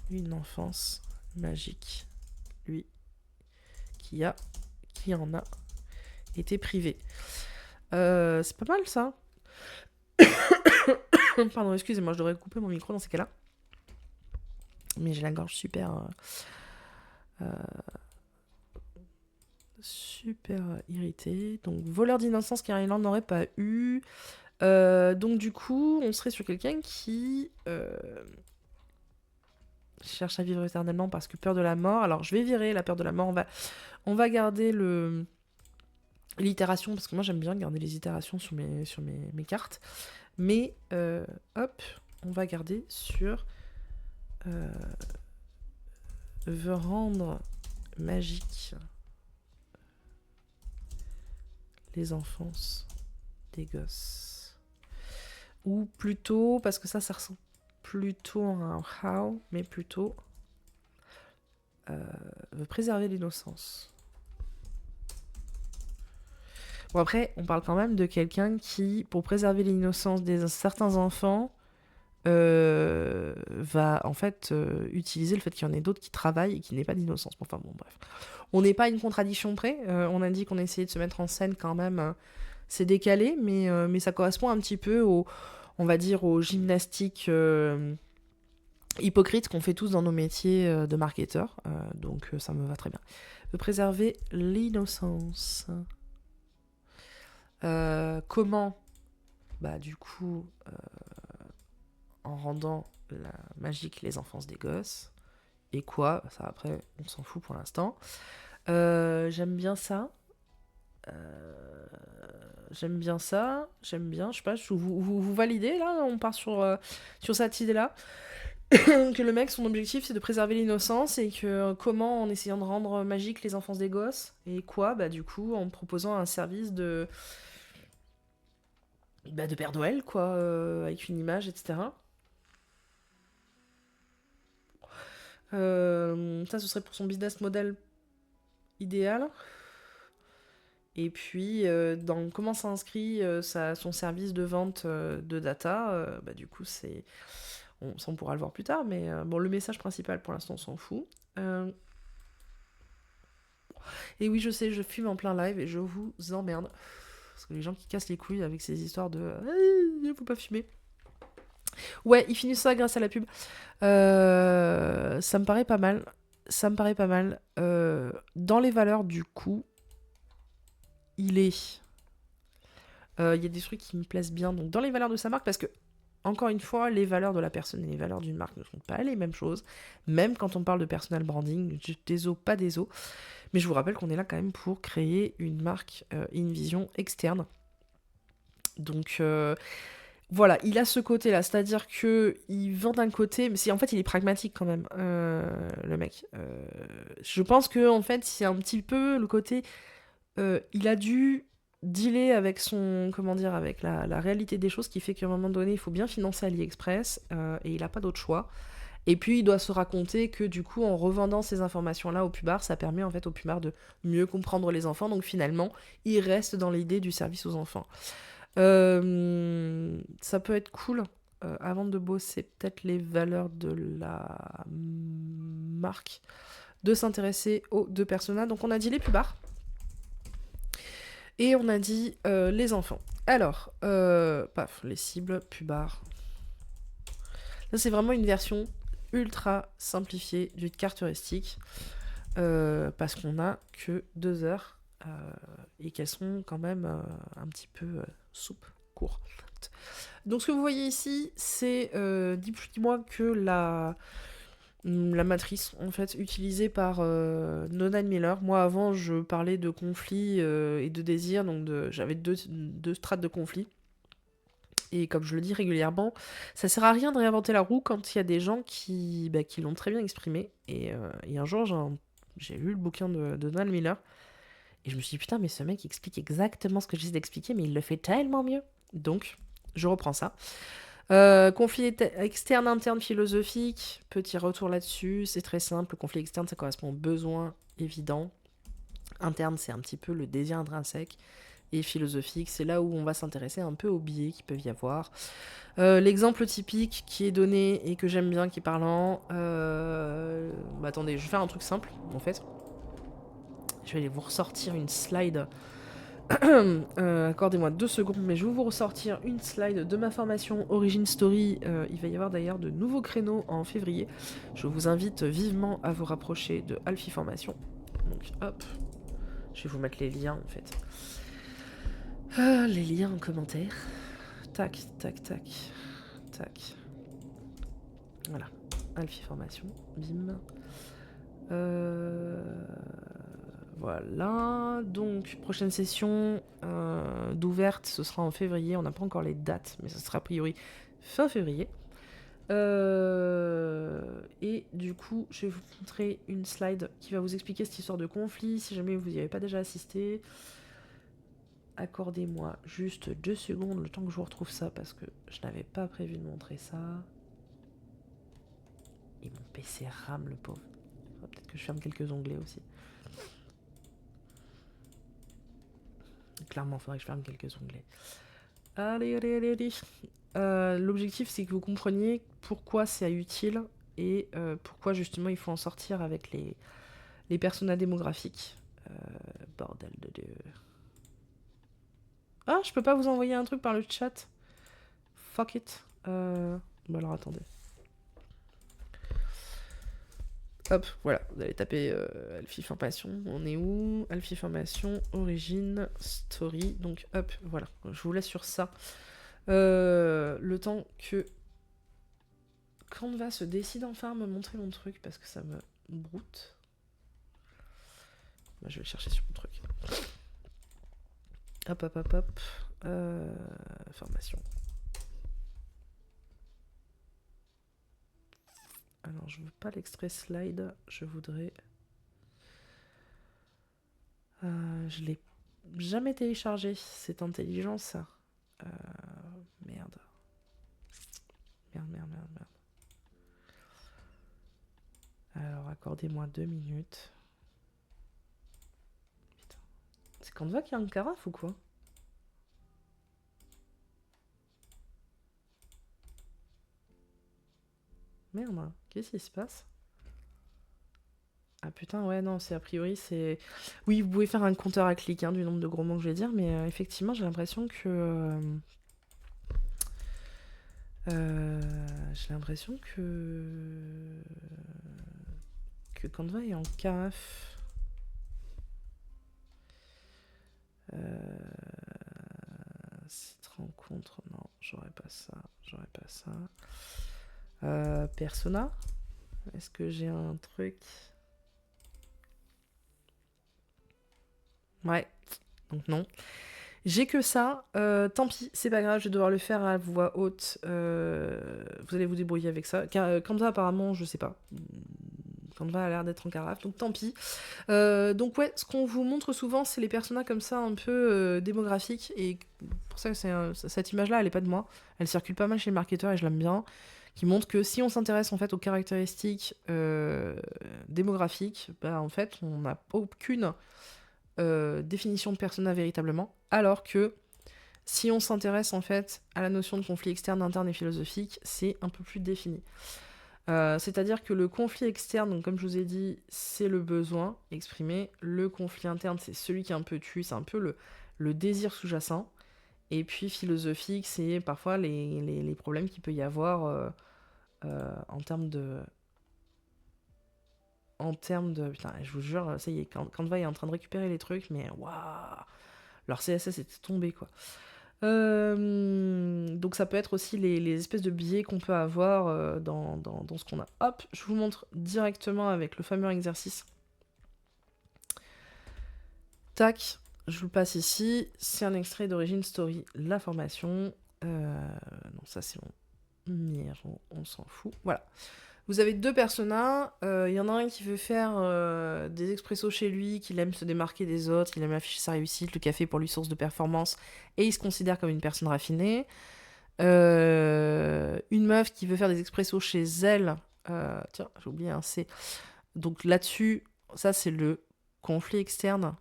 S1: une enfance magique. Lui, qui en a été privé. C'est pas mal, ça. Pardon, excusez-moi, je devrais couper mon micro dans ces cas-là. Mais j'ai la gorge super irritée. Donc, voleur d'innocence car il n'en aurait pas eu. Donc, du coup, on serait sur quelqu'un qui cherche à vivre éternellement parce que peur de la mort. Alors, je vais virer la peur de la mort. On va garder l'itération, parce que moi, j'aime bien garder les itérations sur mes cartes. Mais, hop, on va garder sur... veut rendre magique les enfances des gosses. Ou plutôt, parce que ça ressemble plutôt à un how, mais plutôt veut préserver l'innocence. Bon, après, on parle quand même de quelqu'un qui, pour préserver l'innocence de certains enfants, va en fait utiliser le fait qu'il y en ait d'autres qui travaillent et qui n'aient pas d'innocence. Enfin bon, bref. On n'est pas à une contradiction près. On a dit qu'on essayait de se mettre en scène quand même. C'est décalé, mais ça correspond un petit peu on va dire, aux gymnastiques hypocrites qu'on fait tous dans nos métiers de marketeurs. Donc ça me va très bien. De préserver l'innocence. Comment? Bah du coup... en rendant magique les enfances des gosses. Et quoi? Ça, après, on s'en fout pour l'instant. J'aime bien ça. J'aime bien, je sais pas, vous validez, là? On part sur cette idée-là. Que le mec, son objectif, c'est de préserver l'innocence, et que comment, en essayant de rendre magique les enfances des gosses. Et quoi? Bah du coup, en proposant un service de Père Noël, quoi, avec une image, etc. Ça, ce serait pour son business model idéal. Et puis, dans comment s'inscrit son service de vente de data, bah, du coup, ça, on pourra le voir plus tard, mais bon, le message principal, pour l'instant, on s'en fout. Et oui, je sais, je fume en plein live et je vous emmerde. Parce que les gens qui cassent les couilles avec ces histoires de « il faut pas fumer ». Ouais, ils finissent ça grâce à la pub. Ça me paraît pas mal. Ça me paraît pas mal. Dans les valeurs, du coup, il est... Il y a des trucs qui me plaisent bien. Donc, dans les valeurs de sa marque, parce que, encore une fois, les valeurs de la personne et les valeurs d'une marque ne sont pas les mêmes choses. Même quand on parle de personal branding, désolé, pas désolé. Mais je vous rappelle qu'on est là quand même pour créer une marque et une vision externe. Donc, voilà, il a ce côté-là, c'est-à-dire que il vend d'un côté, mais en fait il est pragmatique quand même, le mec. Je pense que en fait c'est un petit peu le côté, il a dû dealer avec son, comment dire, avec la réalité des choses, qui fait qu'à un moment donné il faut bien financer AliExpress et il n'a pas d'autre choix. Et puis il doit se raconter que du coup en revendant ces informations-là au pubard, ça permet en fait au pubard de mieux comprendre les enfants. Donc finalement il reste dans l'idée du service aux enfants. Ça peut être cool, avant de bosser peut-être les valeurs de la marque, de s'intéresser aux deux personnages. Donc on a dit les pubards et on a dit les enfants. Alors, paf, les cibles, pubards. Là c'est vraiment une version ultra simplifiée d'une carte heuristique, parce qu'on a que 2 heures et qu'elles sont quand même un petit peu soupe court. Donc ce que vous voyez ici, c'est ni plus ni moins que la matrice en fait utilisée par Nonan Miller. Moi avant je parlais de conflit et de désir, donc j'avais deux strates de conflit. Et comme je le dis régulièrement, ça sert à rien de réinventer la roue quand il y a des gens qui l'ont très bien exprimé. Et un jour j'ai lu le bouquin de Nonan Miller et je me suis dit putain mais ce mec explique exactement ce que j'essaie d'expliquer mais il le fait tellement mieux. Donc je reprends ça. Conflit externe, interne, philosophique. Petit retour là-dessus, c'est très simple. Le conflit externe, ça correspond aux besoins évidents. Interne, c'est un petit peu le désir intrinsèque. Et philosophique, c'est là où on va s'intéresser un peu aux biais qu'il peut y avoir. L'exemple typique qui est donné et que j'aime bien, qui est parlant. Attendez, je vais faire un truc simple, en fait. Je vais aller vous ressortir une slide. Accordez-moi 2 secondes, mais je vais vous ressortir une slide de ma formation Origin Story. Il va y avoir d'ailleurs de nouveaux créneaux en février. Je vous invite vivement à vous rapprocher de Alfie Formation. Donc hop, je vais vous mettre les liens en fait. Les liens en commentaire. Tac, tac, tac, tac. Voilà, Alfie Formation, bim. Voilà, donc prochaine session d'ouverte, ce sera en février. On n'a pas encore les dates, mais ce sera a priori fin février. Et du coup, je vais vous montrer une slide qui va vous expliquer cette histoire de conflit. Si jamais vous n'y avez pas déjà assisté, accordez-moi juste 2 secondes le temps que je vous retrouve ça parce que je n'avais pas prévu de montrer ça. Et mon PC rame, le pauvre. Peut-être que je ferme quelques onglets aussi. Clairement, il faudrait que je ferme quelques onglets. Allez, allez, allez, allez. L'objectif, c'est que vous compreniez pourquoi c'est utile et pourquoi justement il faut en sortir avec les personas démographiques. Bordel de Dieu. Ah, je peux pas vous envoyer un truc par le chat. Fuck it. Bon alors attendez. Hop, voilà, vous allez taper Alfie Formation. On est où? Alfie Formation, Origin, Story. Donc hop, voilà, je vous laisse sur ça. Le temps que Canva se décide enfin à me montrer mon truc parce que ça me broute. Bah, je vais le chercher sur mon truc. Hop, hop, hop, hop. Formation. Alors, je veux pas l'extrait slide, je voudrais... je l'ai jamais téléchargé, c'est intelligent ça. Merde. Merde. Alors, accordez-moi 2 minutes. Putain. C'est Canva qui a un carafe ou quoi? Merde, qu'est-ce qui se passe? Ah putain, ouais, non, c'est a priori, c'est... Oui, vous pouvez faire un compteur à clic du nombre de gros mots que je vais dire, mais effectivement, j'ai l'impression que... J'ai l'impression que Canva est en carafe. Site rencontre, non, j'aurais pas ça. Persona, est-ce que j'ai un truc? Ouais, donc non. J'ai que ça, tant pis, c'est pas grave, je vais devoir le faire à voix haute. Vous allez vous débrouiller avec ça. Canva, apparemment, je sais pas. Canva a l'air d'être en carafe, donc tant pis. Donc ouais, ce qu'on vous montre souvent, c'est les personas comme ça, un peu démographiques. Et pour ça, cette image-là, elle est pas de moi. Elle circule pas mal chez les marketeurs et je l'aime bien. Qui montre que si on s'intéresse en fait aux caractéristiques démographiques, bah en fait, on n'a aucune définition de persona véritablement, alors que si on s'intéresse en fait à la notion de conflit externe, interne et philosophique, c'est un peu plus défini. C'est-à-dire que le conflit externe, donc comme je vous ai dit, c'est le besoin exprimé. Le conflit interne, c'est celui qui est un peu tu, c'est un peu le désir sous-jacent. Et puis philosophique, c'est parfois les problèmes qu'il peut y avoir en termes de... Putain, je vous jure, ça y est, Canva est en train de récupérer les trucs, mais waouh, leur CSS était tombé, quoi. Donc ça peut être aussi les espèces de biais qu'on peut avoir dans ce qu'on a. Hop, je vous montre directement avec le fameux exercice. Tac, je vous le passe ici. C'est un extrait d'Origin Story, la formation. Non, ça c'est bon. Miro, on s'en fout. Voilà. Vous avez deux personnages, y en a un qui veut faire des expressos chez lui, qu'il aime se démarquer des autres, il aime afficher sa réussite, le café pour lui source de performance, et il se considère comme une personne raffinée. Une meuf qui veut faire des expressos chez elle, tiens, j'ai oublié un C. Donc là-dessus, ça c'est le conflit externe,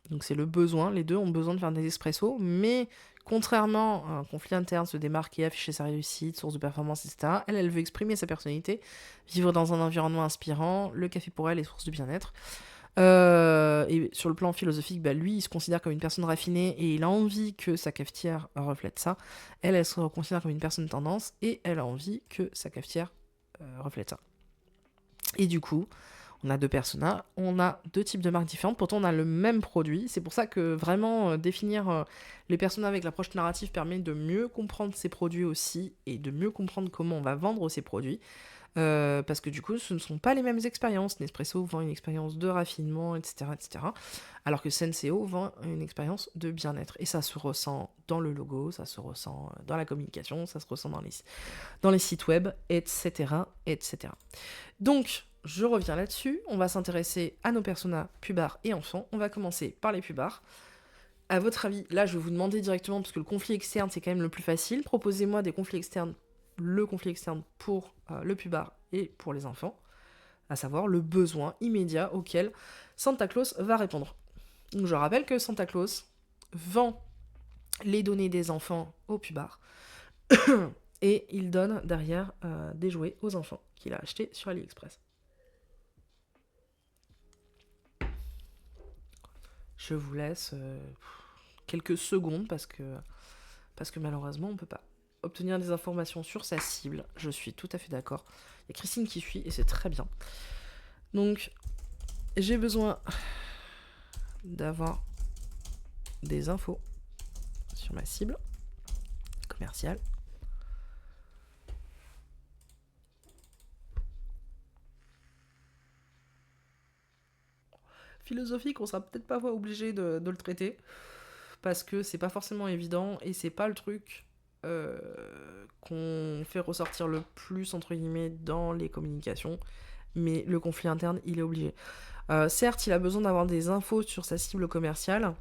S1: donc c'est le besoin, les deux ont besoin de faire des expressos, mais contrairement à un conflit interne, se démarquer, afficher sa réussite, source de performance, etc., elle veut exprimer sa personnalité, vivre dans un environnement inspirant, le café pour elle est source de bien-être. Et sur le plan philosophique, bah, lui, il se considère comme une personne raffinée et il a envie que sa cafetière reflète ça. Elle se considère comme une personne tendance et elle a envie que sa cafetière reflète ça. Et du coup, on a deux personas, on a deux types de marques différentes, pourtant on a le même produit. C'est pour ça que vraiment définir les personas avec l'approche narrative permet de mieux comprendre ces produits aussi et de mieux comprendre comment on va vendre ces produits. Parce que du coup, ce ne sont pas les mêmes expériences. Nespresso vend une expérience de raffinement, etc., etc. Alors que Senseo vend une expérience de bien-être. Et ça se ressent dans le logo, ça se ressent dans la communication, ça se ressent dans les sites web, etc., etc. Donc, je reviens là-dessus. On va s'intéresser à nos personas pubards et enfants. On va commencer par les pubards. À votre avis, là, je vais vous demander directement, parce que le conflit externe, c'est quand même le plus facile. Proposez-moi des conflits externes, le conflit externe pour le pubard et pour les enfants, à savoir le besoin immédiat auquel Santa Claus va répondre. Donc, je rappelle que Santa Claus vend les données des enfants au pubard et il donne derrière des jouets aux enfants qu'il a achetés sur AliExpress. Je vous laisse quelques secondes parce que malheureusement on peut pas obtenir des informations sur sa cible. Je suis tout à fait d'accord. Il y a Christine qui suit et c'est très bien. Donc j'ai besoin d'avoir des infos sur ma cible commerciale. Philosophique, on sera peut-être pas obligé de le traiter parce que c'est pas forcément évident et c'est pas le truc qu'on fait ressortir le plus entre guillemets dans les communications, mais le conflit interne il est obligé. Certes, il a besoin d'avoir des infos sur sa cible commerciale,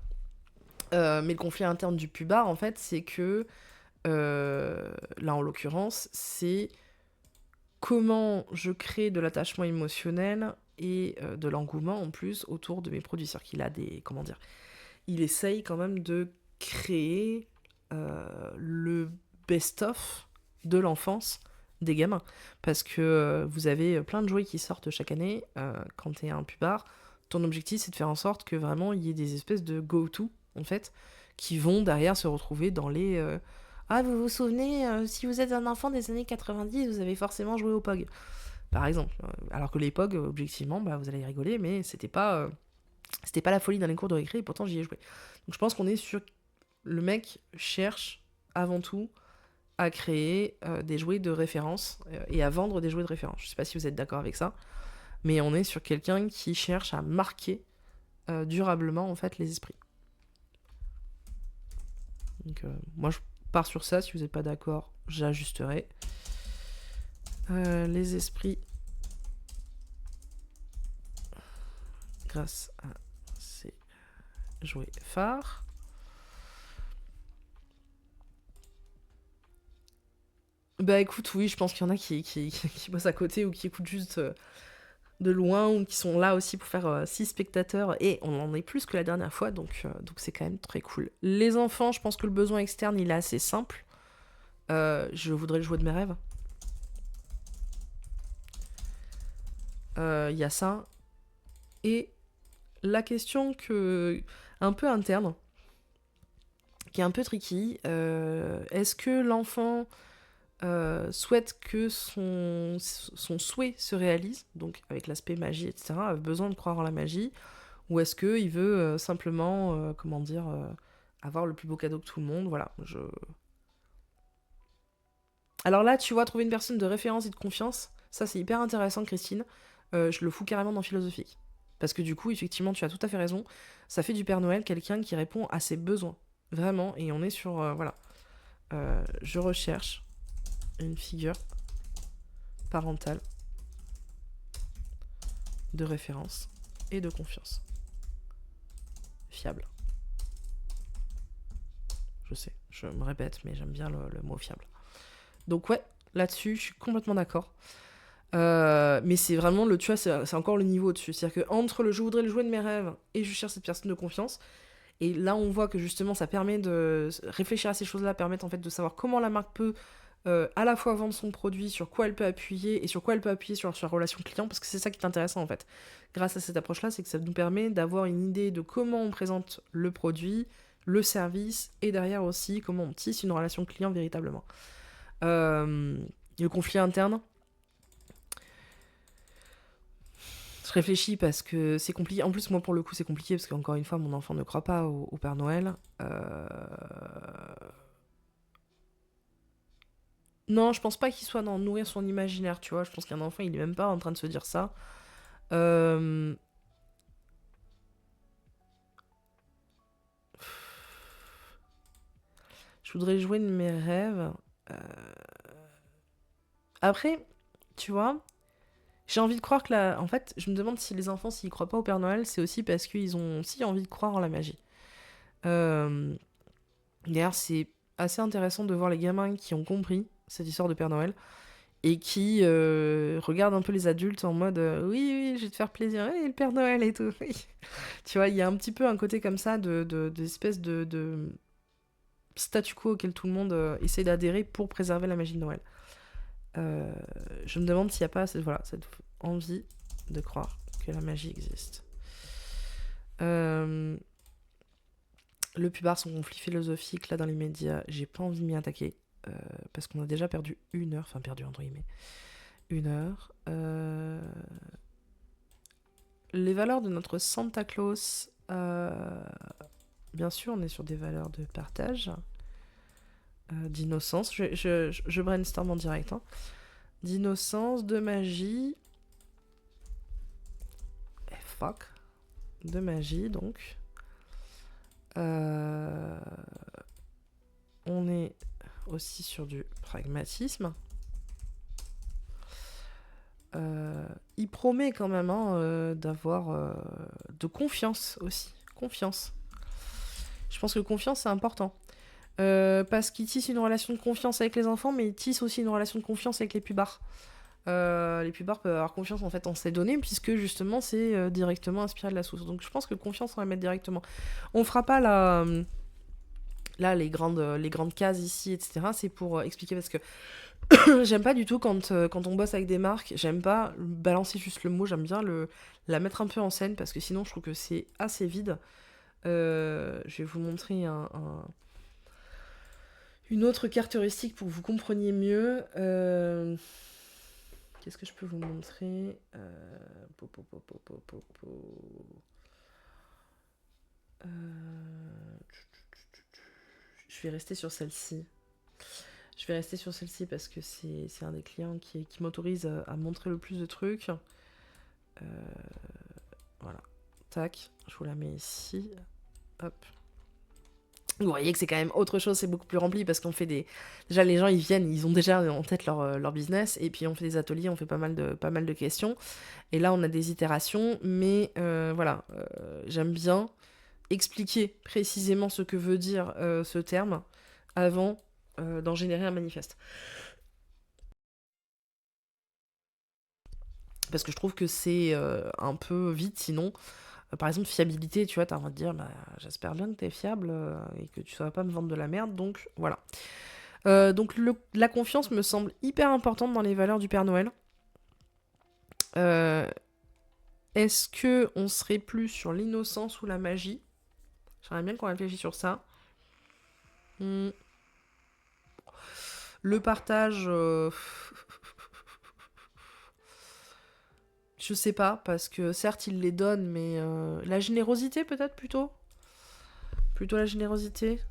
S1: mais le conflit interne du pubard en fait c'est que là en l'occurrence c'est comment je crée de l'attachement émotionnel et de l'engouement en plus autour de mes produits. C'est-à-dire qu'il a des... Comment dire ? Il essaye quand même de créer le best-of de l'enfance des gamins. Parce que vous avez plein de jouets qui sortent chaque année. Quand t'es un pubard, ton objectif c'est de faire en sorte que vraiment il y ait des espèces de go-to, en fait, qui vont derrière se retrouver dans les Ah, vous vous souvenez, si vous êtes un enfant des années 90, vous avez forcément joué au POG. Par exemple. Alors que les POG, objectivement, bah, vous allez y rigoler, mais c'était pas la folie dans les cours de récré, et pourtant j'y ai joué. Donc je pense qu'on est sur... Le mec cherche, avant tout, à créer des jouets de référence et à vendre des jouets de référence. Je sais pas si vous êtes d'accord avec ça, mais on est sur quelqu'un qui cherche à marquer durablement, en fait, les esprits. Donc moi, je pars sur ça. Si vous n'êtes pas d'accord, j'ajusterai. Les esprits grâce à ces jouets phares. Bah écoute, oui, je pense qu'il y en a qui bossent à côté ou qui écoutent juste de loin ou qui sont là aussi pour faire 6 spectateurs, et on en est plus que la dernière fois, donc c'est quand même très cool. Les enfants, je pense que le besoin externe, il est assez simple. Je voudrais le jouet de mes rêves. Il y a ça. Et la question un peu interne, qui est un peu tricky, est-ce que l'enfant souhaite que son souhait se réalise, donc avec l'aspect magie, etc., a besoin de croire en la magie, ou est-ce qu'il veut simplement, avoir le plus beau cadeau que tout le monde, voilà. Alors là, tu vois, trouver une personne de référence et de confiance, ça c'est hyper intéressant, Christine. Je le fous carrément dans philosophique. Parce que du coup, effectivement, tu as tout à fait raison, ça fait du Père Noël quelqu'un qui répond à ses besoins. Vraiment, et on est sur... voilà. Je recherche une figure parentale de référence et de confiance. Fiable. Je sais, je me répète, mais j'aime bien le mot fiable. Donc ouais, là-dessus, je suis complètement d'accord. Mais c'est vraiment tu vois, c'est encore le niveau au-dessus. C'est-à-dire que entre le je voudrais le jouer de mes rêves et je cherche cette personne de confiance, et là on voit que justement ça permet de réfléchir à ces choses-là, permettent en fait de savoir comment la marque peut à la fois vendre son produit, sur quoi elle peut appuyer, et sur quoi elle peut appuyer sur sa relation client, parce que c'est ça qui est intéressant en fait. Grâce à cette approche-là, c'est que ça nous permet d'avoir une idée de comment on présente le produit, le service, et derrière aussi comment on tisse une relation client véritablement. Le conflit interne, je réfléchis parce que c'est compliqué. En plus, moi, pour le coup, c'est compliqué parce qu'encore une fois, mon enfant ne croit pas au Père Noël. Non, je pense pas qu'il soit dans nourrir son imaginaire, tu vois. Je pense qu'un enfant, il est même pas en train de se dire ça. Euh... Je voudrais jouer de mes rêves. Euh, Après, tu vois, j'ai envie de croire que là... En fait, je me demande si les enfants, s'ils croient pas au Père Noël, c'est aussi parce qu'ils ont aussi envie de croire en la magie. Euh... D'ailleurs, c'est assez intéressant de voir les gamins qui ont compris cette histoire de Père Noël et qui regardent un peu les adultes en mode oui, oui, je vais te faire plaisir, et le Père Noël et tout. Oui. Tu vois, il y a un petit peu un côté comme ça d'espèce de statu quo auquel tout le monde essaie d'adhérer pour préserver la magie de Noël. Euh, je me demande s'il n'y a pas cette envie de croire que la magie existe. Le pubard, son conflit philosophique, là, dans les médias, j'ai pas envie de m'y attaquer. Parce qu'on a déjà perdu 1 heure, enfin perdu entre guillemets, 1 heure. Les valeurs de notre Santa Claus, bien sûr, on est sur des valeurs de partage, d'innocence. Je brainstorm en direct. Hein. D'innocence, de magie. Fuck. De magie, donc. On est aussi sur du pragmatisme. Il promet quand même d'avoir de confiance aussi. Confiance. Je pense que confiance, c'est important. Parce qu'il tisse une relation de confiance avec les enfants, mais il tisse aussi une relation de confiance avec les pubards. Les pubards peuvent avoir confiance en fait en ces données, puisque justement c'est directement inspiré de la source. Donc je pense que confiance, on va mettre directement. On fera pas là les grandes cases ici, etc. C'est pour expliquer, parce que j'aime pas du tout quand on bosse avec des marques, j'aime pas balancer juste le mot, j'aime bien la mettre un peu en scène, parce que sinon je trouve que c'est assez vide. Je vais vous montrer Une autre carte heuristique pour que vous compreniez mieux. Qu'est-ce que je peux vous montrer Je vais rester sur celle-ci. Je vais rester sur celle-ci parce que c'est un des clients qui m'autorise à montrer le plus de trucs. Voilà. Tac. Je vous la mets ici. Hop. Vous voyez que c'est quand même autre chose, c'est beaucoup plus rempli parce qu'on fait des... Déjà, les gens, ils viennent, ils ont déjà en tête leur business, et puis on fait des ateliers, on fait pas mal de questions. Et là, on a des itérations, mais voilà, j'aime bien expliquer précisément ce que veut dire ce terme avant d'en générer un manifeste. Parce que je trouve que c'est un peu vite, sinon... Par exemple, fiabilité, tu vois, t'as envie de dire, bah, j'espère bien que t'es fiable et que tu ne vas pas me vendre de la merde, donc voilà. Donc la confiance me semble hyper importante dans les valeurs du Père Noël. Est-ce que on serait plus sur l'innocence ou la magie? J'aimerais bien qu'on réfléchisse sur ça. Le partage... Je sais pas, parce que certes, il les donne, mais la générosité peut-être plutôt? Plutôt la générosité.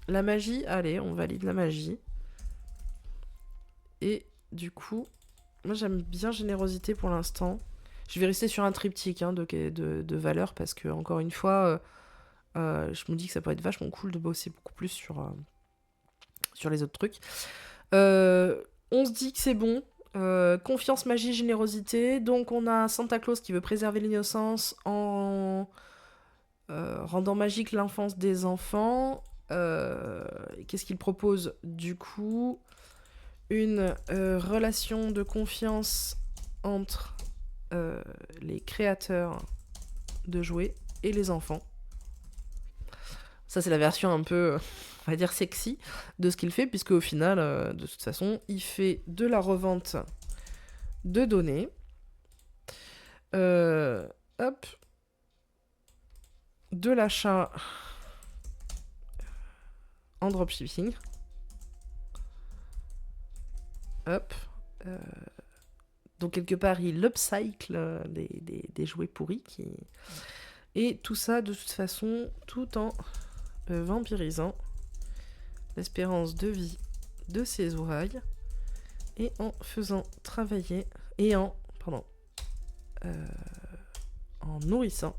S1: La magie, allez, on valide la magie. Et du coup, moi j'aime bien générosité pour l'instant. Je vais rester sur un triptyque de valeurs parce que, encore une fois, je me dis que ça peut être vachement cool de bosser beaucoup plus sur les autres trucs. On se dit que c'est bon. Confiance, magie, générosité. Donc on a Santa Claus qui veut préserver l'innocence en rendant magique l'enfance des enfants. Qu'est-ce qu'il propose du coup? Une relation de confiance entre les créateurs de jouets et les enfants. Ça, c'est la version un peu, on va dire, sexy de ce qu'il fait, puisque au final, de toute façon, il fait de la revente de données. Hop. De l'achat en dropshipping. Hop. Donc quelque part, il upcycle des jouets pourris. Et tout ça, de toute façon, tout en vampirisant l'espérance de vie de ses ouailles et en faisant travailler et en nourrissant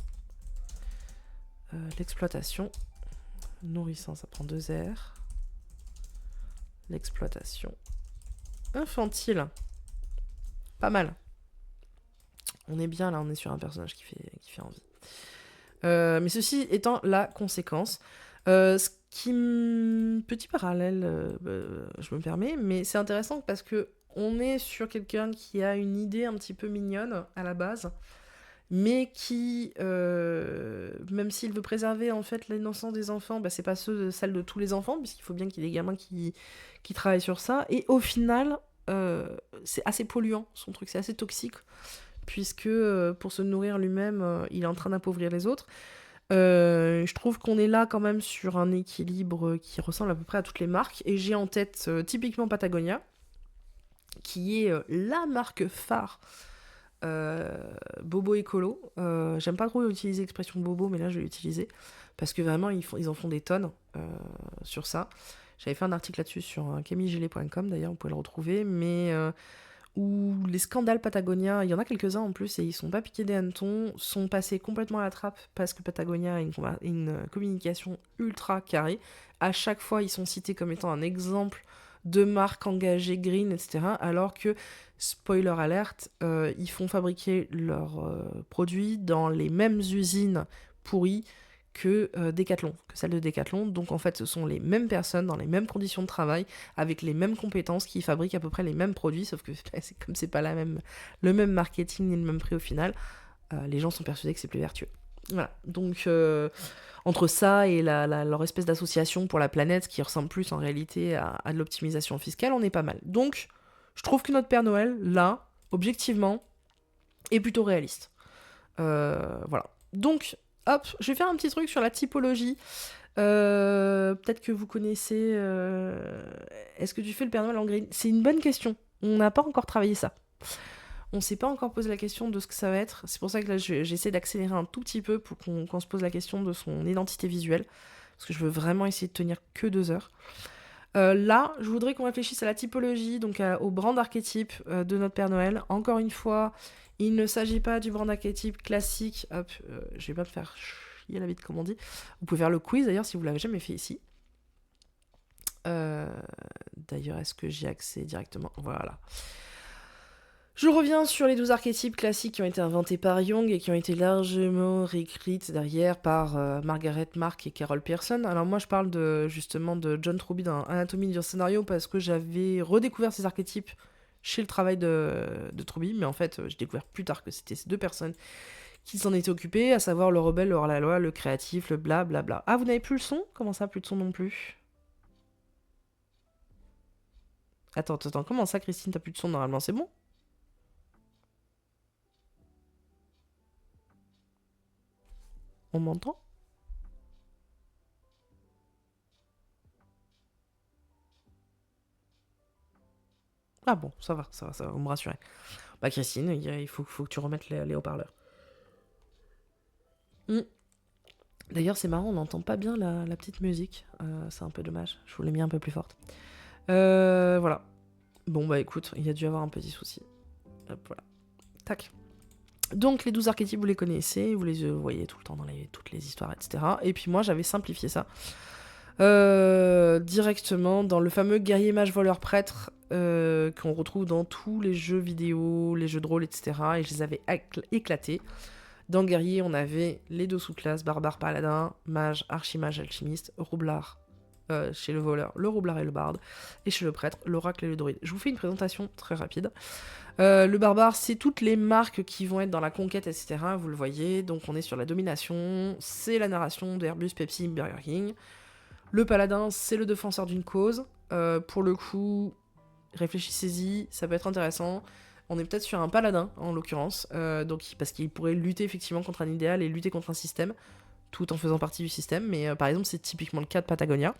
S1: l'exploitation. Nourrissant, ça prend 2 R. L'exploitation infantile. Pas mal. On est bien là, on est sur un personnage qui fait envie. Mais ceci étant la conséquence. Ce qui petit parallèle, je me permets, mais c'est intéressant parce que on est sur quelqu'un qui a une idée un petit peu mignonne à la base, mais qui, même s'il veut préserver en fait l'innocence des enfants, bah, c'est pas celle de tous les enfants, puisqu'il faut bien qu'il y ait des gamins qui travaillent sur ça. Et au final, c'est assez polluant, son truc, c'est assez toxique, puisque pour se nourrir lui-même, il est en train d'appauvrir les autres. Je trouve qu'on est là quand même sur un équilibre qui ressemble à peu près à toutes les marques. Et j'ai en tête typiquement Patagonia, qui est la marque phare Bobo écolo. J'aime pas trop utiliser l'expression Bobo, mais là je vais l'utiliser. Parce que vraiment, ils en font des tonnes sur ça. J'avais fait un article là-dessus sur camillegelet.com, d'ailleurs, vous pouvez le retrouver. Mais où les scandales Patagonia, il y en a quelques-uns en plus, et ils sont pas piqués des hannetons, sont passés complètement à la trappe parce que Patagonia a une communication ultra carrée. À chaque fois, ils sont cités comme étant un exemple de marque engagée, green, etc. Alors que, spoiler alerte, ils font fabriquer leurs produits dans les mêmes usines pourries que Decathlon, que celle de Decathlon. Donc en fait, ce sont les mêmes personnes dans les mêmes conditions de travail, avec les mêmes compétences, qui fabriquent à peu près les mêmes produits, sauf que comme c'est pas le même marketing ni le même prix au final, les gens sont persuadés que c'est plus vertueux. Voilà, donc entre ça et leur espèce d'association pour la planète qui ressemble plus en réalité à de l'optimisation fiscale, on est pas mal. Donc je trouve que notre Père Noël, là, objectivement, est plutôt réaliste. Voilà. Donc, hop, je vais faire un petit truc sur la typologie Peut-être que vous connaissez... Est-ce que tu fais le Père Noël en green? C'est une bonne question. On n'a pas encore travaillé ça. On s'est pas encore posé la question de ce que ça va être. C'est pour ça que là, j'essaie d'accélérer un tout petit peu pour qu'on se pose la question de son identité visuelle. Parce que je veux vraiment essayer de tenir que 2 heures. Là, je voudrais qu'on réfléchisse à la typologie, donc au brand archétype de notre Père Noël. Encore une fois, il ne s'agit pas du brand archétype classique. Hop, je vais pas me faire chier la bite, comme on dit. Vous pouvez faire le quiz d'ailleurs si vous l'avez jamais fait ici. D'ailleurs, est-ce que j'y ai accès directement? Voilà. Je reviens sur les 12 archétypes classiques qui ont été inventés par Jung et qui ont été largement réécrites derrière par Margaret Mark et Carol Pearson. Alors moi je parle justement de John Truby dans Anatomie du scénario parce que j'avais redécouvert ces archétypes chez le travail de Truby, mais en fait j'ai découvert plus tard que c'était ces 2 personnes qui s'en étaient occupées, à savoir le rebelle, le hors-la-loi, le créatif, le blablabla. Ah, vous n'avez plus le son? Comment ça, plus de son non plus? Attends, comment ça Christine, t'as plus de son normalement, c'est bon? On m'entend? Ah bon, ça va, vous me rassurez. Bah Christine, il faut que tu remettes les haut-parleurs. Mm. D'ailleurs, c'est marrant, on n'entend pas bien la petite musique. C'est un peu dommage, je vous l'ai mis un peu plus forte. Voilà. Bon bah écoute, il y a dû avoir un petit souci. Hop, voilà. Tac. Donc les 12 archétypes, vous les connaissez, vous les voyez tout le temps dans toutes les histoires, etc. Et puis moi, j'avais simplifié ça. Directement dans le fameux guerrier mage voleur prêtre qu'on retrouve dans tous les jeux vidéo, les jeux de rôle, etc. Et je les avais éclatés. Dans guerrier, on avait les 2 sous-classes, barbare paladin, mage, archimage, alchimiste, roublard chez le voleur, le roublard et le barde, et chez le prêtre, l'oracle et le druide. Je vous fais une présentation très rapide. Le barbare, c'est toutes les marques qui vont être dans la conquête, etc. Vous le voyez, donc on est sur la domination, c'est la narration d'Airbus, Pepsi, Burger King. Le paladin, c'est le défenseur d'une cause. Pour le coup, réfléchissez-y, ça peut être intéressant. On est peut-être sur un paladin, en l'occurrence, donc parce qu'il pourrait lutter effectivement contre un idéal et lutter contre un système, tout en faisant partie du système. Mais par exemple, c'est typiquement le cas de Patagonia.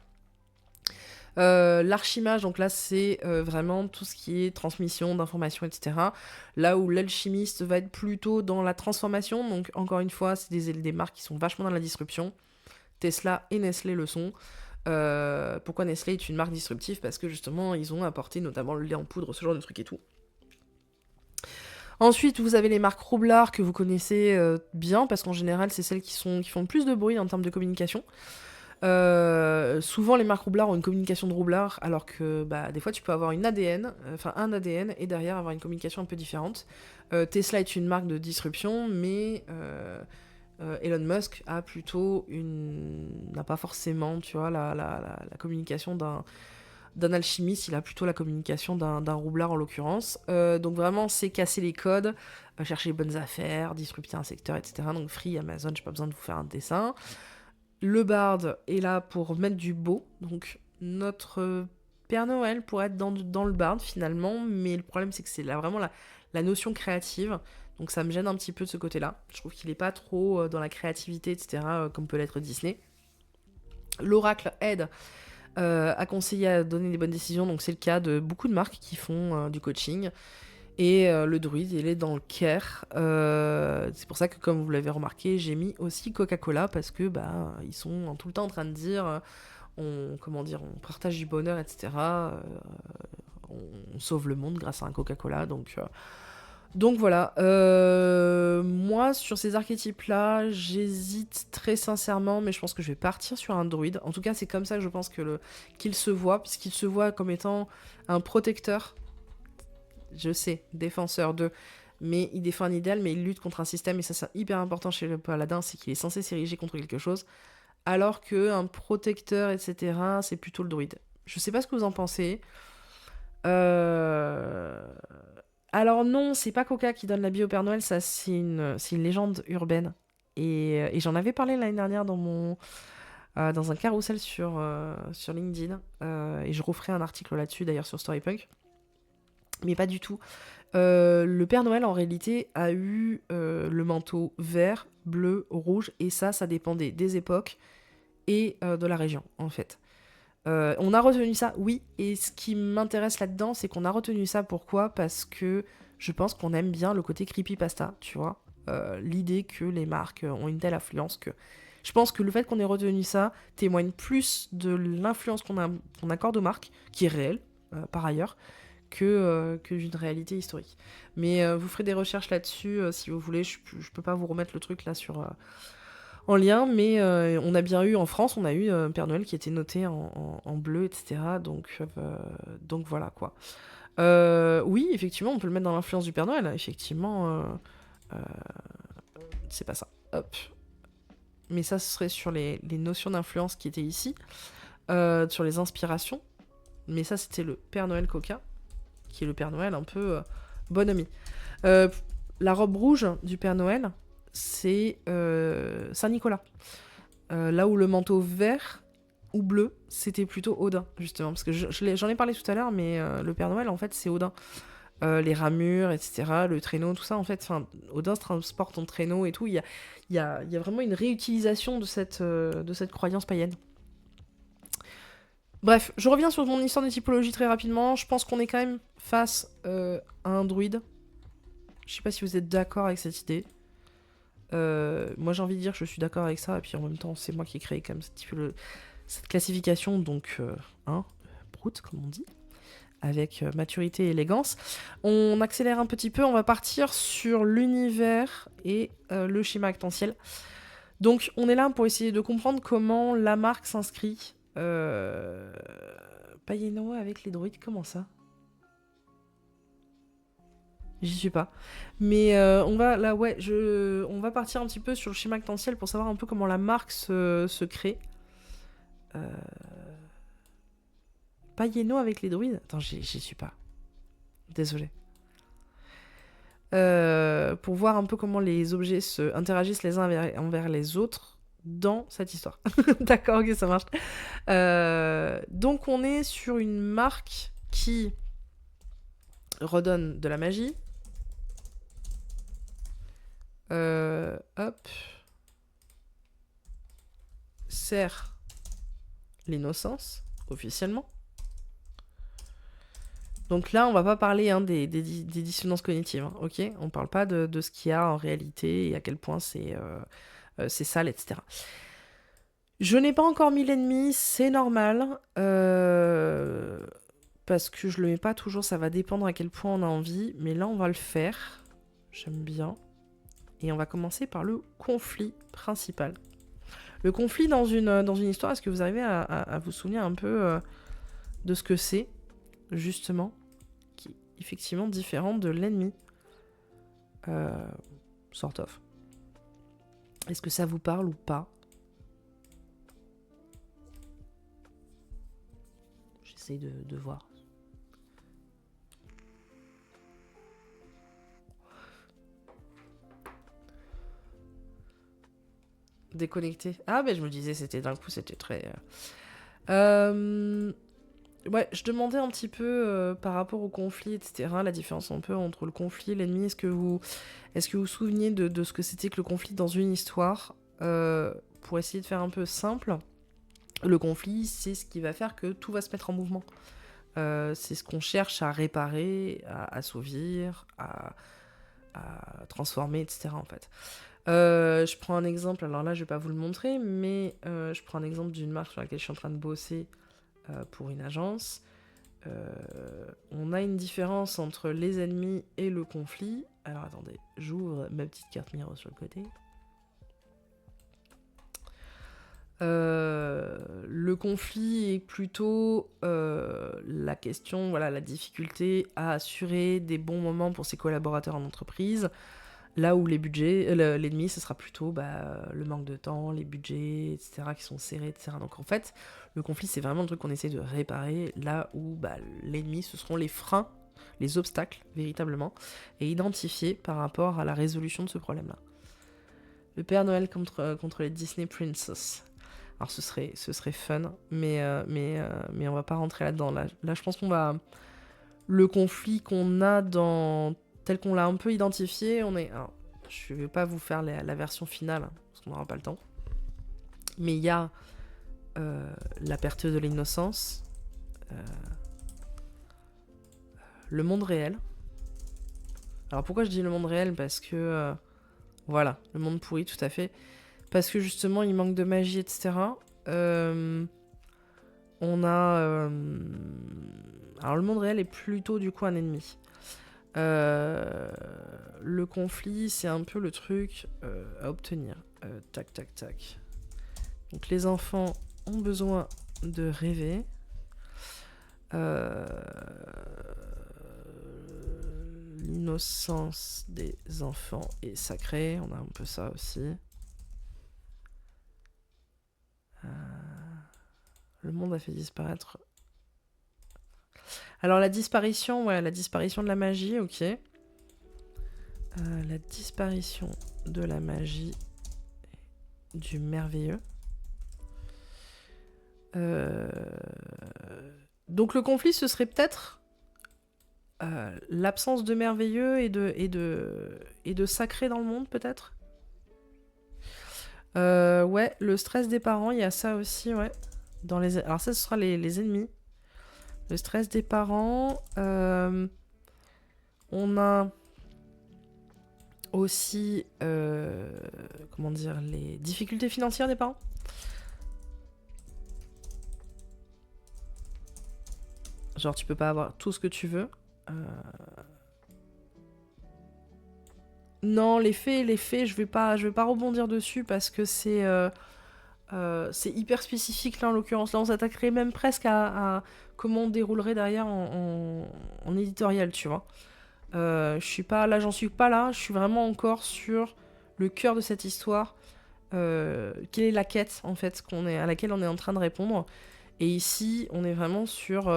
S1: L'archimage, donc là, c'est vraiment tout ce qui est transmission d'informations, etc. Là où l'alchimiste va être plutôt dans la transformation. Donc encore une fois, c'est des marques qui sont vachement dans la disruption. Tesla et Nestlé le sont. Pourquoi Nestlé est une marque disruptive? Parce que justement, ils ont apporté notamment le lait en poudre, ce genre de trucs et tout. Ensuite, vous avez les marques Roublard que vous connaissez bien, parce qu'en général, c'est celles qui font le plus de bruit en termes de communication. Souvent, les marques Roublard ont une communication de Roublard, alors que des fois, tu peux avoir un ADN, et derrière avoir une communication un peu différente. Tesla est une marque de disruption, mais Elon Musk a plutôt n'a pas forcément, tu vois, la communication d'un alchimiste, il a plutôt la communication d'un roublard en l'occurrence. Donc vraiment, c'est casser les codes, chercher les bonnes affaires, disrupter un secteur, etc. Donc Free, Amazon, j'ai pas besoin de vous faire un dessin. Le Bard est là pour mettre du beau, donc notre Père Noël pourrait être dans le Bard finalement, mais le problème c'est que c'est vraiment la notion créative, donc ça me gêne un petit peu de ce côté-là. Je trouve qu'il est pas trop dans la créativité, etc., comme peut l'être Disney. L'oracle aide à conseiller, à donner des bonnes décisions, donc c'est le cas de beaucoup de marques qui font du coaching. Et le druide, il est dans le care. C'est pour ça que, comme vous l'avez remarqué, j'ai mis aussi Coca-Cola parce que ils sont tout le temps en train de dire, on partage du bonheur, etc. On sauve le monde grâce à un Coca-Cola. Donc voilà. Moi, sur ces archétypes-là, j'hésite très sincèrement, mais je pense que je vais partir sur un druide. En tout cas, c'est comme ça que je pense qu'il se voit, puisqu'il se voit comme étant un protecteur. Je sais, défenseur d'eux, mais il défend un idéal, mais il lutte contre un système, et ça c'est hyper important chez le paladin, c'est qu'il est censé s'ériger contre quelque chose, alors qu'un protecteur, etc., c'est plutôt le druide. Je sais pas ce que vous en pensez. Alors non, c'est pas Coca qui donne l'habit au Père Noël, ça c'est une légende urbaine. Et j'en avais parlé l'année dernière dans un carrousel sur LinkedIn, et je referai un article là-dessus d'ailleurs sur Storypunk. Mais pas du tout. Le Père Noël, en réalité, a eu le manteau vert, bleu, rouge, et ça dépendait des époques et de la région, en fait. On a retenu ça, oui, et ce qui m'intéresse là-dedans, c'est qu'on a retenu ça, pourquoi ? Parce que je pense qu'on aime bien le côté creepypasta, tu vois. L'idée que les marques ont une telle influence que... Je pense que le fait qu'on ait retenu ça témoigne plus de l'influence qu'on accorde aux marques, qui est réelle, par ailleurs, que d'une réalité historique. Mais vous ferez des recherches là-dessus, si vous voulez, je peux pas vous remettre le truc là en lien, mais on a bien eu, en France, on a eu Père Noël qui était noté en bleu, etc. Donc voilà, quoi. Oui, effectivement, on peut le mettre dans l'influence du Père Noël. Effectivement, c'est pas ça. Hop. Mais ça, ce serait sur les notions d'influence qui étaient ici, sur les inspirations. Mais ça, c'était le Père Noël Coca, qui est le Père Noël un peu bonhomie. La robe rouge du Père Noël, c'est Saint-Nicolas. Là où le manteau vert ou bleu, c'était plutôt Odin, justement. Parce que j'en ai parlé tout à l'heure, mais le Père Noël, en fait, c'est Odin. Les ramures, etc., le traîneau, tout ça, en fait, Odin se transporte en traîneau et tout. Il y a vraiment une réutilisation de cette croyance païenne. Bref, je reviens sur mon histoire des typologies très rapidement. Je pense qu'on est quand même face à un druide. Je sais pas si vous êtes d'accord avec cette idée. Moi, j'ai envie de dire que je suis d'accord avec ça, et puis en même temps, c'est moi qui ai créé comme cette classification, donc, brute, comme on dit, avec maturité et élégance. On accélère un petit peu, on va partir sur l'univers et le schéma actentiel. Donc, on est là pour essayer de comprendre comment la marque s'inscrit. Païeno avec les druides, comment ça ? J'y suis pas. Mais on va partir un petit peu sur le schéma actentiel pour savoir un peu comment la marque se crée. Païeno avec les druides ? Attends, j'y suis pas. Désolé. Pour voir un peu comment les objets interagissent les uns envers les autres dans cette histoire. D'accord, ok, ça marche. Donc on est sur une marque qui redonne de la magie. Hop. Sert l'innocence, officiellement. Donc là, on va pas parler des dissonances cognitives, hein, ok ? On parle pas de ce qu'il y a en réalité et à quel point c'est sale, etc. Je n'ai pas encore mis l'ennemi, c'est normal. Parce que je le mets pas toujours, ça va dépendre à quel point on a envie. Mais là, on va le faire. J'aime bien. Et on va commencer par le conflit principal. Le conflit dans une histoire, est-ce que vous arrivez à vous souvenir un peu de ce que c'est, justement, qui est effectivement différent de l'ennemi, sort of. Est-ce que ça vous parle ou pas ? J'essaie de voir. Déconnecté. Ah, ben je me disais, d'un coup, c'était très... Ouais, je demandais un petit peu par rapport au conflit, etc., la différence un peu entre le conflit et l'ennemi. Est-ce que vous vous souveniez de ce que c'était que le conflit dans une histoire ? Pour essayer de faire un peu simple, le conflit, c'est ce qui va faire que tout va se mettre en mouvement. C'est ce qu'on cherche à réparer, à assouvir, à transformer, etc., en fait. Je prends un exemple, alors là je vais pas vous le montrer, mais je prends un exemple d'une marque sur laquelle je suis en train de bosser pour une agence. On a une différence entre les ennemis et le conflit. Alors attendez, j'ouvre ma petite carte miro sur le côté. Le conflit est plutôt la question, voilà, la difficulté à assurer des bons moments pour ses collaborateurs en entreprise. Là où les budgets, l'ennemi, ce sera plutôt le manque de temps, les budgets, etc., qui sont serrés, etc. Donc en fait, le conflit, c'est vraiment le truc qu'on essaie de réparer, là où l'ennemi, ce seront les freins, les obstacles, véritablement, et identifiés par rapport à la résolution de ce problème-là. Le Père Noël contre les Disney Princess. Alors ce serait fun, mais on va pas rentrer là-dedans. Là, je pense qu'on va... Le conflit qu'on a tel qu'on l'a un peu identifié, alors, je vais pas vous faire la version finale, hein, parce qu'on n'aura pas le temps. Mais il y a la perte de l'innocence, le monde réel. Alors pourquoi je dis le monde réel? Parce que, voilà, le monde pourri, tout à fait. Parce que justement, il manque de magie, etc. On a... Alors le monde réel est plutôt du coup un ennemi. Le conflit, c'est un peu le truc à obtenir. Tac, tac, tac. Donc les enfants ont besoin de rêver. L'innocence des enfants est sacrée. On a un peu ça aussi. Le monde a fait disparaître... Alors la disparition, ouais, la disparition de la magie, ok. La disparition de la magie du merveilleux. Donc le conflit, ce serait peut-être l'absence de merveilleux et de sacré dans le monde, peut-être. Ouais, le stress des parents, il y a ça aussi, ouais. Alors ça, ce sera les ennemis. Le stress des parents. On a aussi, comment dire, les difficultés financières des parents. Genre, tu peux pas avoir tout ce que tu veux. Non, les faits, je vais pas rebondir dessus parce que c'est hyper spécifique là en l'occurrence. Là, on s'attaquerait même presque à comment on déroulerait derrière en éditorial, tu vois. Je suis pas là, j'en suis pas là. Je suis vraiment encore sur le cœur de cette histoire. Quelle est la quête en fait à laquelle on est en train de répondre. Et ici, on est vraiment sur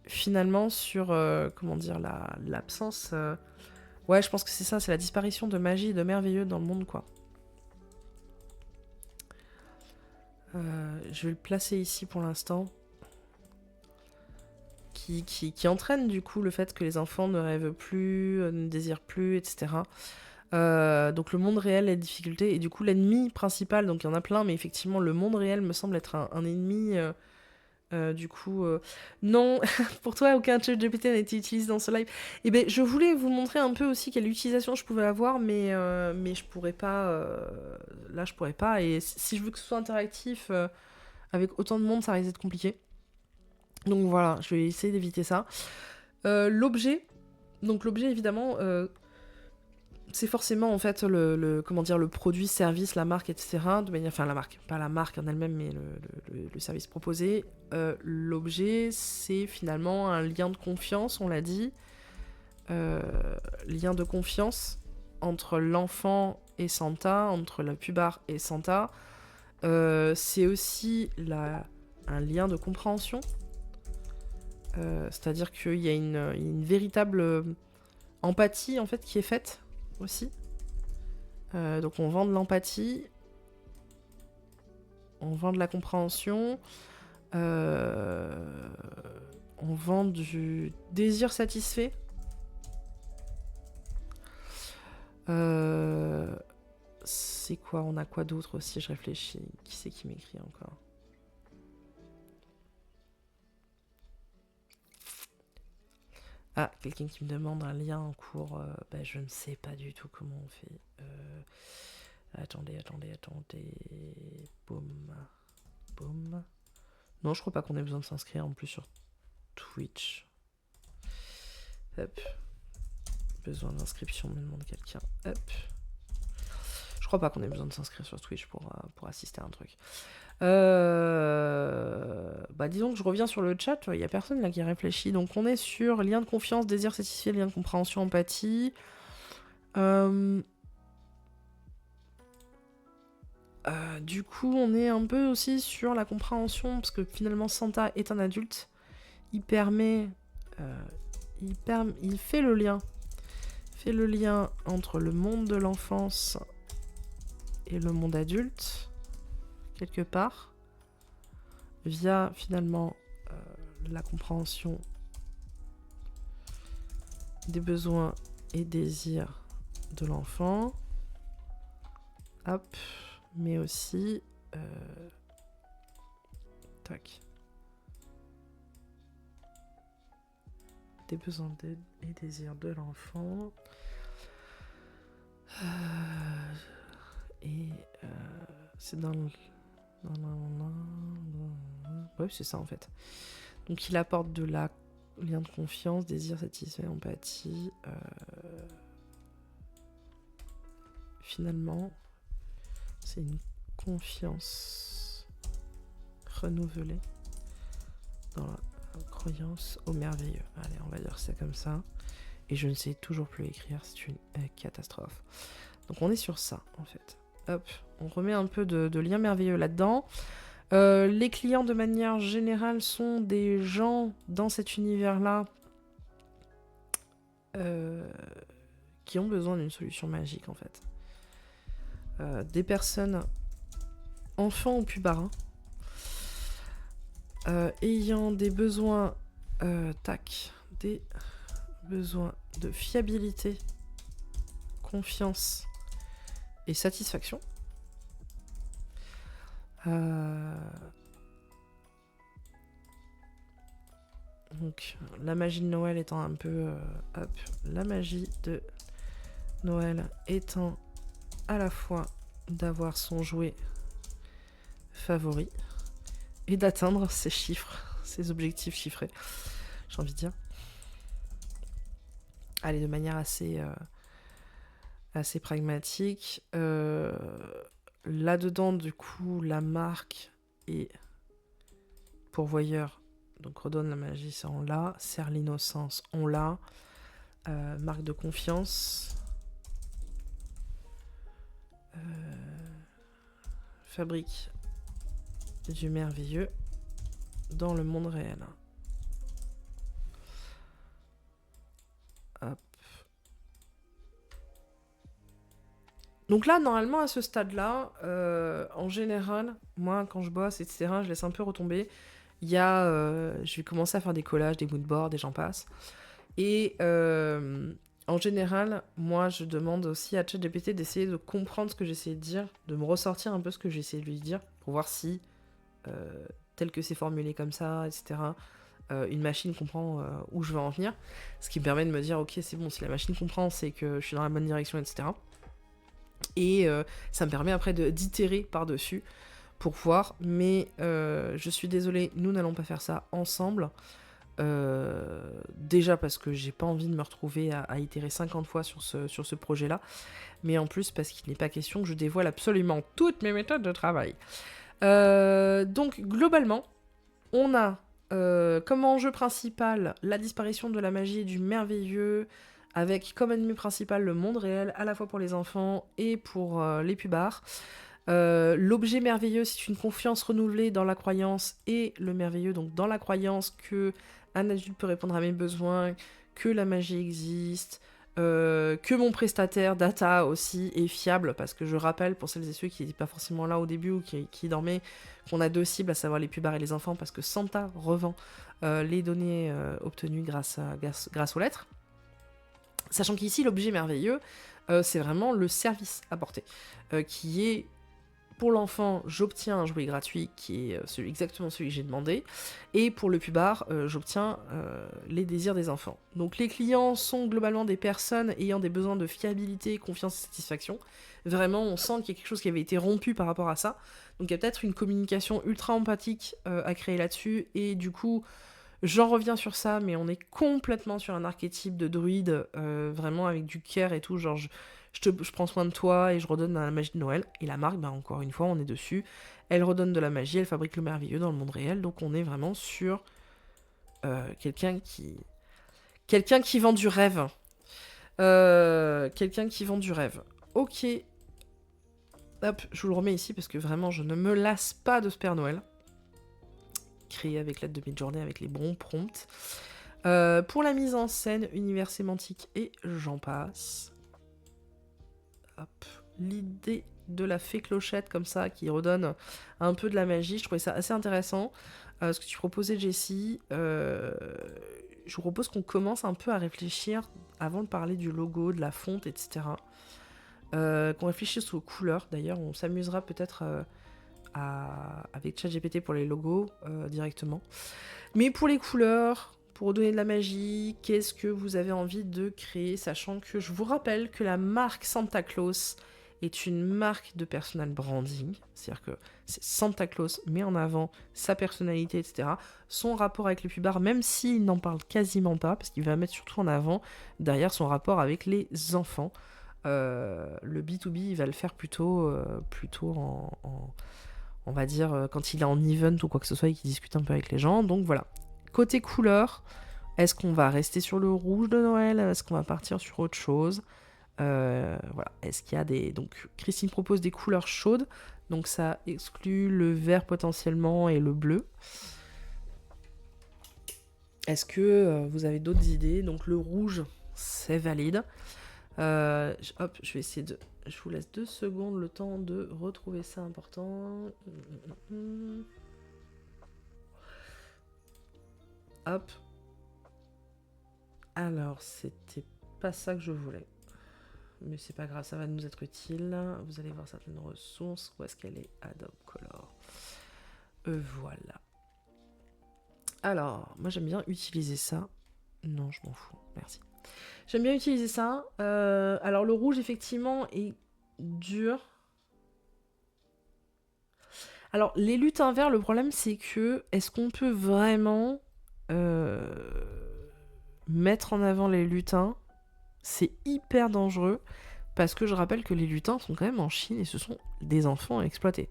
S1: finalement sur comment dire l'absence. Ouais, je pense que c'est ça, c'est la disparition de magie et de merveilleux dans le monde, quoi. Je vais le placer ici pour l'instant. Qui entraîne du coup le fait que les enfants ne rêvent plus, ne désirent plus, etc. Donc le monde réel, les difficultés, et du coup l'ennemi principal, donc il y en a plein, mais effectivement le monde réel me semble être un ennemi... du coup, non, pour toi, aucun ChatGPT n'a été utilisé dans ce live. Et ben, je voulais vous montrer un peu aussi quelle utilisation je pouvais avoir, mais je pourrais pas. Là, je pourrais pas. Et si je veux que ce soit interactif avec autant de monde, ça risque d'être compliqué. Donc voilà, je vais essayer d'éviter ça. L'objet. Donc l'objet, évidemment, c'est forcément en fait comment dire, le produit, service, la marque, etc. De manière, enfin la marque, pas la marque en elle-même, mais le service proposé. L'objet, c'est finalement un lien de confiance, on l'a dit. Lien de confiance entre l'enfant et Santa, entre la pubard et Santa. C'est aussi un lien de compréhension. C'est-à-dire qu'il y a une véritable empathie en fait qui est faite aussi. Donc on vend de l'empathie, on vend de la compréhension, on vend du désir satisfait. C'est quoi? On a quoi d'autre aussi? Je réfléchis. Qui c'est qui m'écrit encore? Ah, quelqu'un qui me demande un lien en cours. Je ne sais pas du tout comment on fait. Attendez. Boum. Non, je crois pas qu'on ait besoin de s'inscrire en plus sur Twitch. Hop. Besoin d'inscription, me demande quelqu'un. Hop. Je crois pas qu'on ait besoin de s'inscrire sur Twitch pour assister à un truc. Disons que je reviens sur le chat, il y a personne là qui réfléchit. Donc on est sur lien de confiance, désir satisfait, lien de compréhension, empathie. Du coup, on est un peu aussi sur la compréhension, parce que finalement Santa est un adulte. Il permet... il fait le lien. Entre le monde de l'enfance et le monde adulte, quelque part, via finalement la compréhension des besoins et désirs de l'enfant. Hop. Mais aussi Tac. Des besoins d'aide et désirs de l'enfant. C'est dans le... Ouais, c'est ça en fait. Donc il apporte de la lien de confiance, désir satisfait, empathie. Finalement, c'est une confiance renouvelée dans la croyance au merveilleux. Allez, on va dire ça comme ça. Et je ne sais toujours plus écrire, c'est une catastrophe. Donc on est sur ça, en fait. Hop, on remet un peu de lien merveilleux là-dedans. Les clients, de manière générale, sont des gens dans cet univers-là qui ont besoin d'une solution magique, en fait. Des personnes, enfants ou pubards, ayant des besoins, des besoins de fiabilité, confiance et satisfaction. Donc la magie de Noël étant un peu... la magie de Noël étant à la fois d'avoir son jouet favori et d'atteindre ses chiffres, ses objectifs chiffrés, j'ai envie de dire. Allez, de manière assez pragmatique. Là-dedans, du coup, la marque est pourvoyeur. Donc, redonne la magie, ça on l'a. Serre l'innocence, on l'a. Marque de confiance. Fabrique du merveilleux dans le monde réel. Hop. Donc là, normalement, à ce stade-là, en général, moi, quand je bosse, etc., je laisse un peu retomber. Il y a... je vais commencer à faire des collages, des moodboards, et j'en passe. Et en général, moi, je demande aussi à ChatGPT d'essayer de comprendre ce que j'essaie de dire, de me ressortir un peu ce que j'essaie de lui dire, pour voir si, tel que c'est formulé comme ça, etc., une machine comprend où je veux en venir. Ce qui me permet de me dire, ok, c'est bon, si la machine comprend, c'est que je suis dans la bonne direction, etc. Et ça me permet après d'itérer par-dessus pour voir. Mais je suis désolée, nous n'allons pas faire ça ensemble. Déjà parce que j'ai pas envie de me retrouver à itérer 50 fois sur ce projet-là. Mais en plus parce qu'il n'est pas question que je dévoile absolument toutes mes méthodes de travail. Donc globalement, on a comme enjeu principal la disparition de la magie et du merveilleux, avec comme ennemi principal le monde réel, à la fois pour les enfants et pour les pubards. L'objet merveilleux, c'est une confiance renouvelée dans la croyance, et le merveilleux, donc dans la croyance que un adulte peut répondre à mes besoins, que la magie existe, que mon prestataire data aussi est fiable, parce que je rappelle, pour celles et ceux qui n'étaient pas forcément là au début ou qui dormaient, qu'on a 2 cibles, à savoir les pubards et les enfants, parce que Santa revend les données obtenues grâce aux lettres. Sachant qu'ici, l'objet merveilleux, c'est vraiment le service apporté, qui est... Pour l'enfant, j'obtiens un jouet gratuit qui est exactement celui que j'ai demandé. Et pour le pubard, j'obtiens les désirs des enfants. Donc les clients sont globalement des personnes ayant des besoins de fiabilité, confiance et satisfaction. Vraiment, on sent qu'il y a quelque chose qui avait été rompu par rapport à ça. Donc il y a peut-être une communication ultra empathique à créer là-dessus. Et du coup, j'en reviens sur ça, mais on est complètement sur un archétype de druide, vraiment avec du care et tout, genre... Je prends soin de toi et je redonne la magie de Noël. Et la marque, encore une fois, on est dessus. Elle redonne de la magie, elle fabrique le merveilleux dans le monde réel. Donc on est vraiment sur quelqu'un qui vend du rêve. Quelqu'un qui vend du rêve. Ok. Hop, je vous le remets ici parce que vraiment, je ne me lasse pas de ce Père Noël. Créé avec l'aide de Midjourney, avec les bons prompts. Pour la mise en scène, univers sémantique et j'en passe. Hop, l'idée de la fée clochette comme ça qui redonne un peu de la magie, je trouvais ça assez intéressant. Ce que tu proposais, Jessie, je vous propose qu'on commence un peu à réfléchir avant de parler du logo, de la fonte, etc. Qu'on réfléchisse aux couleurs. D'ailleurs, on s'amusera peut-être avec ChatGPT pour les logos directement. Mais pour les couleurs, pour donner de la magie, qu'est-ce que vous avez envie de créer, sachant que je vous rappelle que la marque Santa Claus est une marque de personal branding, c'est-à-dire que c'est Santa Claus met en avant sa personnalité, etc., son rapport avec les pubards, même s'il n'en parle quasiment pas, parce qu'il va mettre surtout en avant derrière son rapport avec les enfants. Le B2B, il va le faire plutôt on va dire, quand il est en event ou quoi que ce soit et qu'il discute un peu avec les gens. Donc voilà. Côté couleur, est-ce qu'on va rester sur le rouge de Noël? Est-ce qu'on va partir sur autre chose? Voilà. Est-ce qu'il y a des... Donc Christine propose des couleurs chaudes. Donc ça exclut le vert potentiellement et le bleu. Est-ce que vous avez d'autres idées? Donc le rouge, c'est valide. Hop, je vais essayer de... Je vous laisse 2 secondes le temps de retrouver ça important. Hop. Alors, c'était pas ça que je voulais. Mais c'est pas grave, ça va nous être utile. Vous allez voir certaines ressources. Où est-ce qu'elle est? Adobe Color. Voilà. Alors, moi j'aime bien utiliser ça. Non, je m'en fous, merci. J'aime bien utiliser ça. Alors le rouge, effectivement, est dur. Alors, les lutins verts, le problème, c'est que est-ce qu'on peut vraiment mettre en avant les lutins? C'est hyper dangereux, parce que je rappelle que les lutins sont quand même en Chine et ce sont des enfants à exploiter.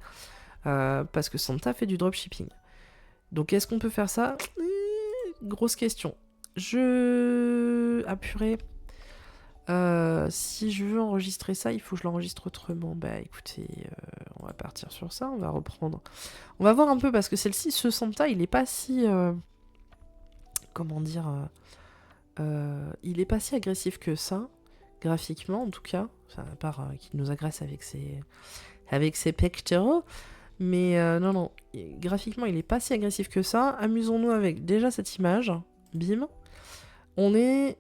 S1: Parce que Santa fait du dropshipping. Donc, est-ce qu'on peut faire ça? Grosse question. Purée. Si je veux enregistrer ça, il faut que je l'enregistre autrement. Bah écoutez, on va partir sur ça, on va reprendre. On va voir un peu, parce que celle-ci, ce Santa, il est pas si... comment dire il est pas si agressif que ça, graphiquement en tout cas. Enfin, à part qu'il nous agresse avec ses pectoraux. Mais non, graphiquement, il est pas si agressif que ça. Amusons-nous avec déjà cette image. Bim. On est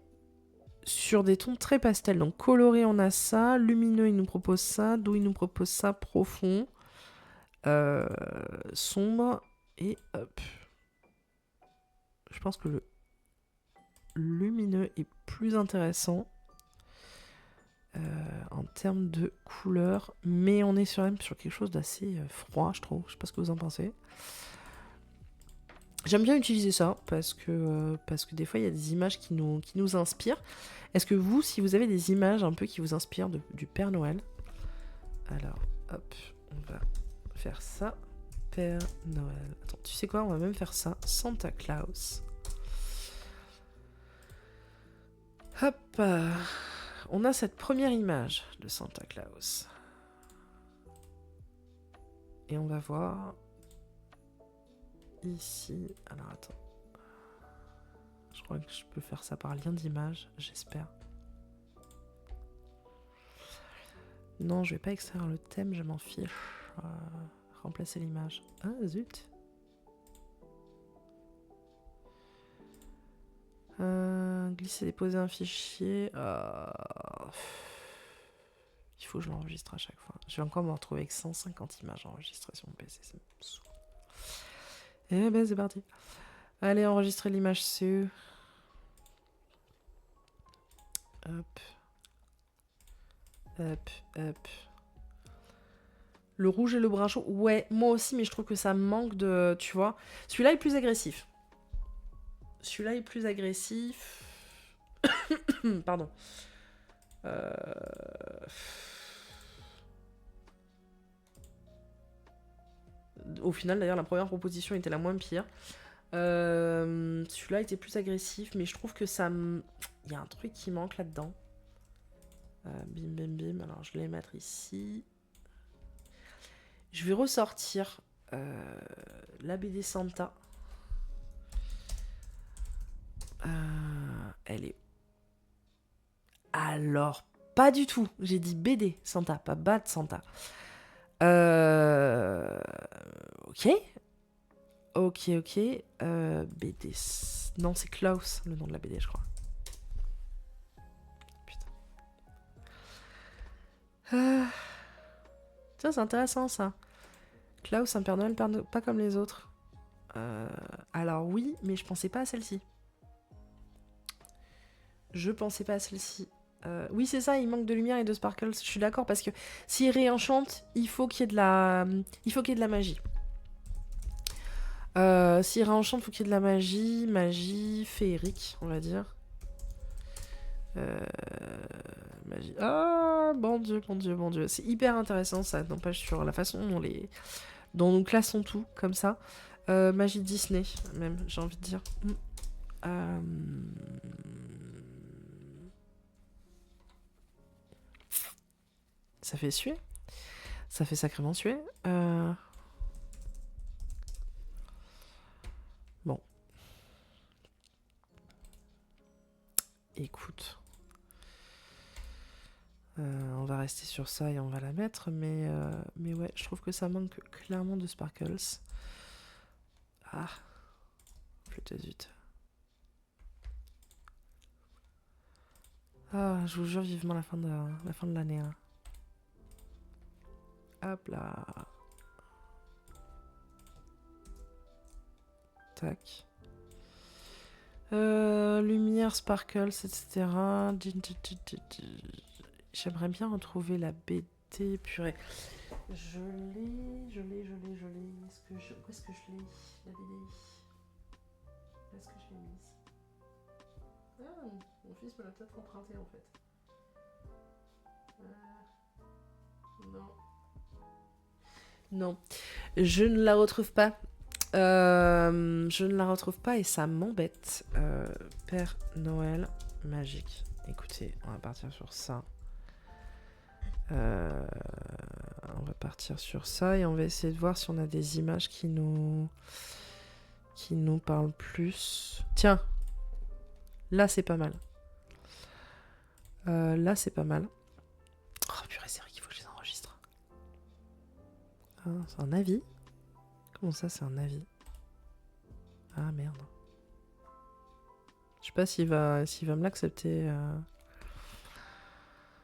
S1: sur des tons très pastels. Donc coloré, on a ça. Lumineux, il nous propose ça. Doux, il nous propose ça. Profond. Sombre. Et hop. Je pense que le lumineux est plus intéressant en termes de couleur. Mais on est quand même sur quelque chose d'assez froid, je trouve. Je sais pas ce que vous en pensez. J'aime bien utiliser ça parce que des fois il y a des images qui nous inspirent. Est-ce que vous, si vous avez des images un peu qui vous inspirent du Père Noël? Alors, hop, on va faire ça. Père Noël. Attends, tu sais quoi? On va même faire ça. Santa Claus. Hop. On a cette première image de Santa Claus. Et on va voir... Ici, alors attends. Je crois que je peux faire ça par lien d'image, j'espère. Non, je vais pas extraire le thème, je m'en fiche. Remplacer l'image. Ah, zut. Glisser, déposer un fichier. Il faut que je l'enregistre à chaque fois. Je vais encore me retrouver avec 150 images enregistrées sur mon PC, ça me saoule. Eh ben c'est parti. Allez, enregistrer l'image CE. Hop. Hop, hop. Le rouge et le brun chaud. Ouais, moi aussi, mais je trouve que ça manque de... Tu vois, celui-là est plus agressif. Celui-là est plus agressif. Pardon. Au final, d'ailleurs, la première proposition était la moins pire. Celui-là était plus agressif, mais je trouve que ça... Il y a un truc qui manque là-dedans. Bim, bim, bim. Alors, je vais les mettre ici. Je vais ressortir la BD Santa. Elle est... Alors, pas du tout. J'ai dit BD Santa, pas Bad Santa. Ok. Ok. BD... Non, c'est Klaus, le nom de la BD, je crois. Putain. Tiens, c'est intéressant, ça. Klaus, un Père Noël pas comme les autres. Alors oui, mais je pensais pas à celle-ci. Je pensais pas à celle-ci. Oui, c'est ça, il manque de lumière et de sparkles. Je suis d'accord, parce que s'il réenchante, il faut qu'il y ait de la... Il faut qu'il y ait de la magie. S'il réenchante, il faut qu'il y ait de la magie. Magie féerique, on va dire. Magie... Ah, bon Dieu, bon Dieu, bon Dieu. C'est hyper intéressant, ça n'empêche sur la façon dont nous classons tout, comme ça. Magie Disney, même, j'ai envie de dire. Ça fait suer. Ça fait sacrément suer. Bon. Écoute. On va rester sur ça et on va la mettre. Mais ouais, je trouve que ça manque clairement de sparkles. Ah. Putain zut. Ah, je vous jure vivement la fin de l'année. Hein. Hop là. Tac. Lumière, sparkles, etc. J'aimerais bien retrouver la BD, purée. Je l'ai. Où est-ce que je l'ai, la BD? Où est-ce que je l'ai mise? Ah, mon fils me l'a peut-être emprunté en fait. Non. Non. Je ne la retrouve pas. Je ne la retrouve pas et ça m'embête. Père Noël magique. Écoutez, on va partir sur ça. On va partir sur ça et on va essayer de voir si on a des images qui nous parlent plus. Tiens, là c'est pas mal. Là c'est pas mal. Oh purée, c'est vrai qu'il faut que je les enregistre. Ah, c'est un avis? Comment ça, c'est un avis? Ah merde. Je sais pas s'il va me l'accepter.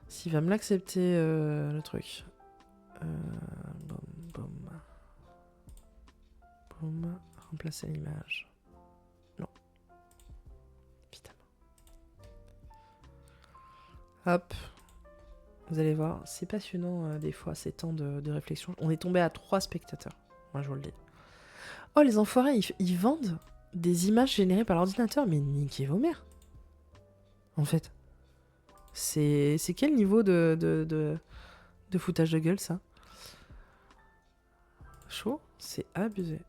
S1: S'il va me l'accepter, le truc. Boum. Remplacer l'image. Non. Putain. Hop. Vous allez voir, c'est passionnant des fois ces temps de réflexion. On est tombé à 3 spectateurs. Moi, je vous le dis. Oh, les enfoirés, ils vendent des images générées par l'ordinateur, mais niquez vos mères. En fait. C'est quel niveau de foutage de gueule, ça? Chaud? C'est abusé.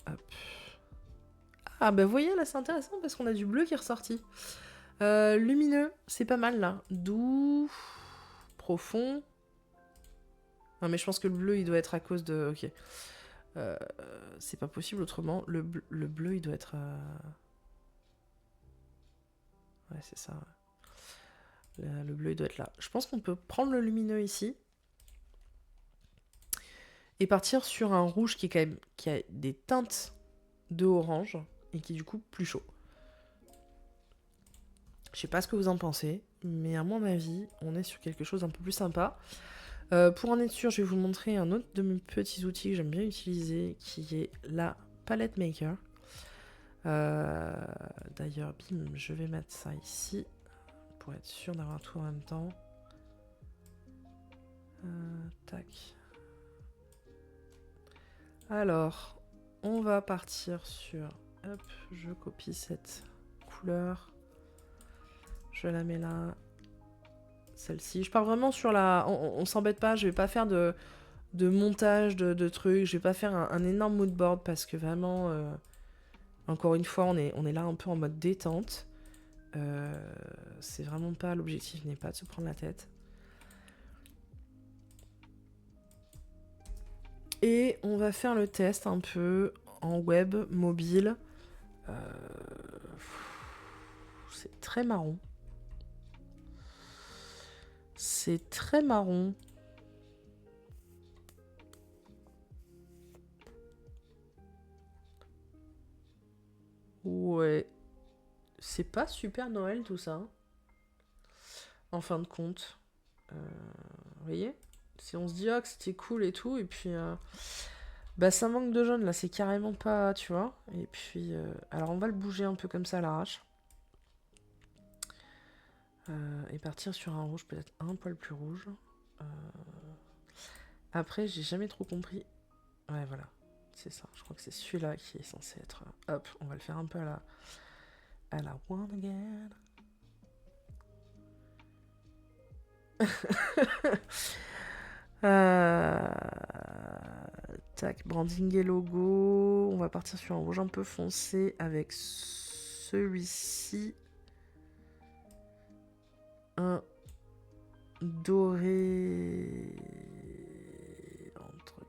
S1: Hop. Ah, bah, vous voyez, là, c'est intéressant parce qu'on a du bleu qui est ressorti. Lumineux, c'est pas mal, là. Doux. Profond. Non, mais je pense que le bleu, il doit être à cause de... Ok. C'est pas possible autrement. Le bleu, il doit être... Ouais, c'est ça. Le bleu, il doit être là. Je pense qu'on peut prendre le lumineux ici. Et partir sur un rouge qui est quand même... qui a des teintes de orange. Et qui est du coup plus chaud. Je sais pas ce que vous en pensez. Mais à mon avis, on est sur quelque chose d'un peu plus sympa. Pour en être sûr, je vais vous montrer un autre de mes petits outils que j'aime bien utiliser, qui est la Palette Maker. D'ailleurs, bim, je vais mettre ça ici, pour être sûr d'avoir tout en même temps. Tac. Alors, on va partir sur... Hop, je copie cette couleur. Je la mets là. Celle-ci. Je pars vraiment sur la... On s'embête pas, je vais pas faire de montage de trucs, je vais pas faire un énorme mood board parce que vraiment, encore une fois, on est là un peu en mode détente. C'est vraiment pas... L'objectif n'est pas de se prendre la tête. Et on va faire le test un peu en web, mobile. C'est très marron. C'est très marron. Ouais. C'est pas super Noël tout ça. En fin de compte. Vous voyez? Si on se dit ah, que c'était cool et tout, et puis Bah ça manque de jaune là, c'est carrément pas, tu vois. Et puis, alors on va le bouger un peu comme ça à l'arrache. Et partir sur un rouge, peut-être un poil plus rouge. Après, j'ai jamais trop compris. Ouais, voilà, c'est ça. Je crois que c'est celui-là qui est censé être... Hop, on va le faire un peu à la one again. Tac, branding et logo. On va partir sur un rouge un peu foncé avec celui-ci. Un doré entre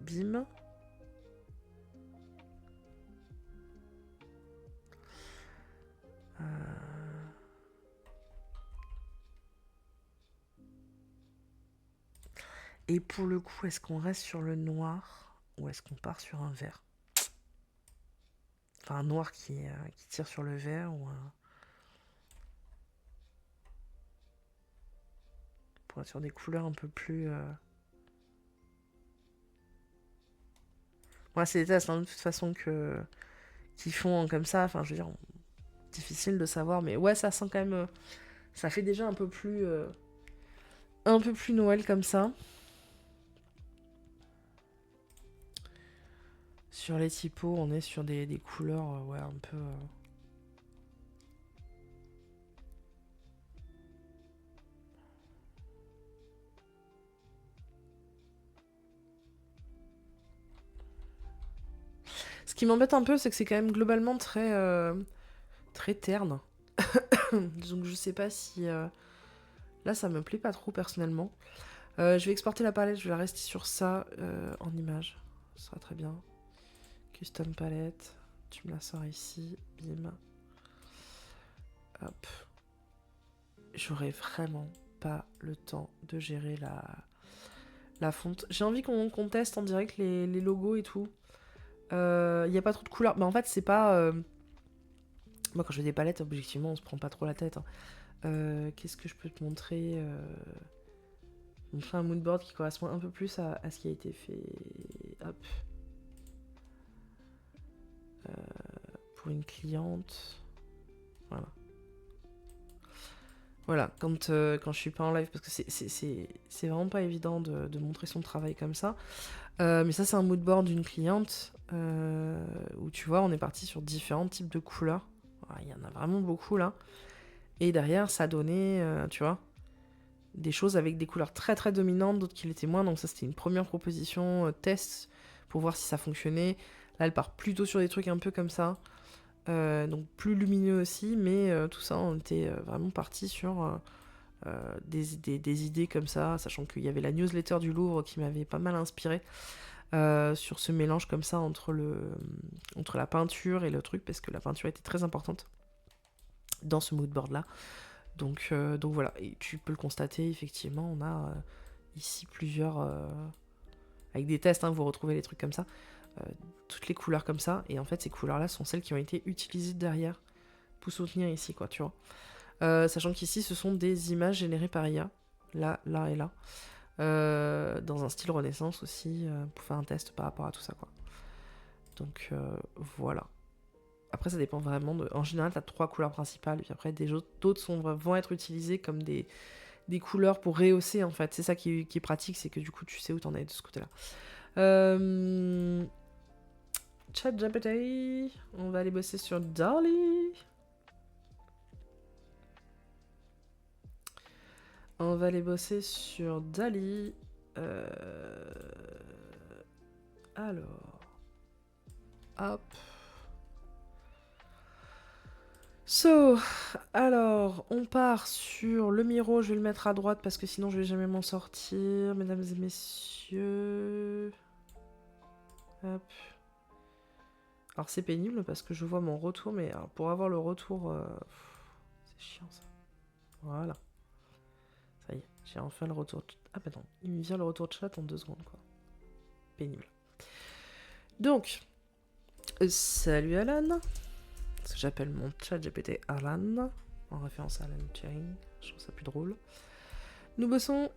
S1: guillemets bim. Et pour le coup, est-ce qu'on reste sur le noir ou est-ce qu'on part sur un vert? Enfin, un noir qui tire sur le vert ou un... Pour être sur des couleurs un peu plus... Moi, c'est des tests, hein, de toute façon, qui font comme ça. Enfin, je veux dire, difficile de savoir. Mais ouais, ça sent quand même... ça fait déjà un peu plus Noël comme ça. Sur les typos, on est sur des couleurs, ouais, un peu... Ce qui m'embête un peu, c'est que c'est quand même globalement très terne. Donc je sais pas si... Là, ça me plaît pas trop personnellement. Je vais exporter la palette, je vais rester sur ça en image. Ce sera très bien. Custom palette. Tu me la sors ici. Bim. Hop. J'aurais vraiment pas le temps de gérer la fonte. J'ai envie qu'on teste en direct les logos et tout. Il n'y a pas trop de couleurs. Mais en fait, c'est pas... Moi, quand je fais des palettes, objectivement, on se prend pas trop la tête. Hein. Qu'est-ce que je peux te montrer montrer un moodboard qui correspond un peu plus à ce qui a été fait. Hop. Pour une cliente. Voilà. Voilà, quand je suis pas en live, parce que c'est vraiment pas évident de montrer son travail comme ça. Mais ça, c'est un moodboard d'une cliente où tu vois, on est parti sur différents types de couleurs. Il y en a vraiment beaucoup là. Et derrière, ça donnait, tu vois, des choses avec des couleurs très très dominantes, d'autres qui l'étaient moins. Donc ça, c'était une première proposition test pour voir si ça fonctionnait. Là, elle part plutôt sur des trucs un peu comme ça. Donc plus lumineux aussi, mais tout ça, on était vraiment parti sur des idées comme ça, sachant qu'il y avait la newsletter du Louvre qui m'avait pas mal inspiré sur ce mélange comme ça entre la peinture et le truc, parce que la peinture était très importante dans ce moodboard là. Donc voilà, et tu peux le constater, effectivement, on a ici plusieurs... avec des tests, hein, vous retrouvez les trucs comme ça, toutes les couleurs comme ça, et en fait ces couleurs-là sont celles qui ont été utilisées derrière pour soutenir ici, quoi, tu vois. Sachant qu'ici, ce sont des images générées par IA, là et là, dans un style Renaissance aussi, pour faire un test par rapport à tout ça, quoi. Donc voilà. Après, ça dépend vraiment de... En général, tu as 3 couleurs principales, et puis après, d'autres vont être utilisées comme des couleurs pour rehausser, en fait. C'est ça qui est pratique, c'est que du coup, tu sais où t'en es de ce côté-là. ChatGPT, on va aller bosser sur DALL-E. On va aller bosser sur DALL-E. Alors. Hop. Alors, on part sur le Miro, je vais le mettre à droite parce que sinon je vais jamais m'en sortir, mesdames et messieurs. Hop. Alors c'est pénible parce que je vois mon retour, mais alors, pour avoir le retour... c'est chiant ça. Voilà. Ça y est, j'ai enfin le retour... Ah bah non, il me vient le retour de chat en 2 secondes, quoi. Pénible. Donc, salut Alan. Parce que j'appelle mon chat GPT Alan, en référence à Alan Turing. Je trouve ça plus drôle. Nous bossons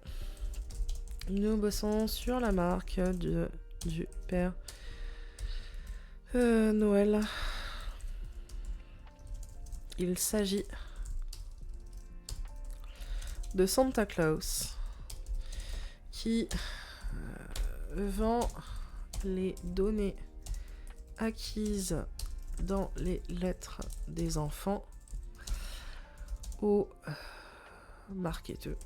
S1: sur la marque de du Père Noël. Il s'agit de Santa Claus qui vend les données acquises dans les lettres des enfants aux marketeurs.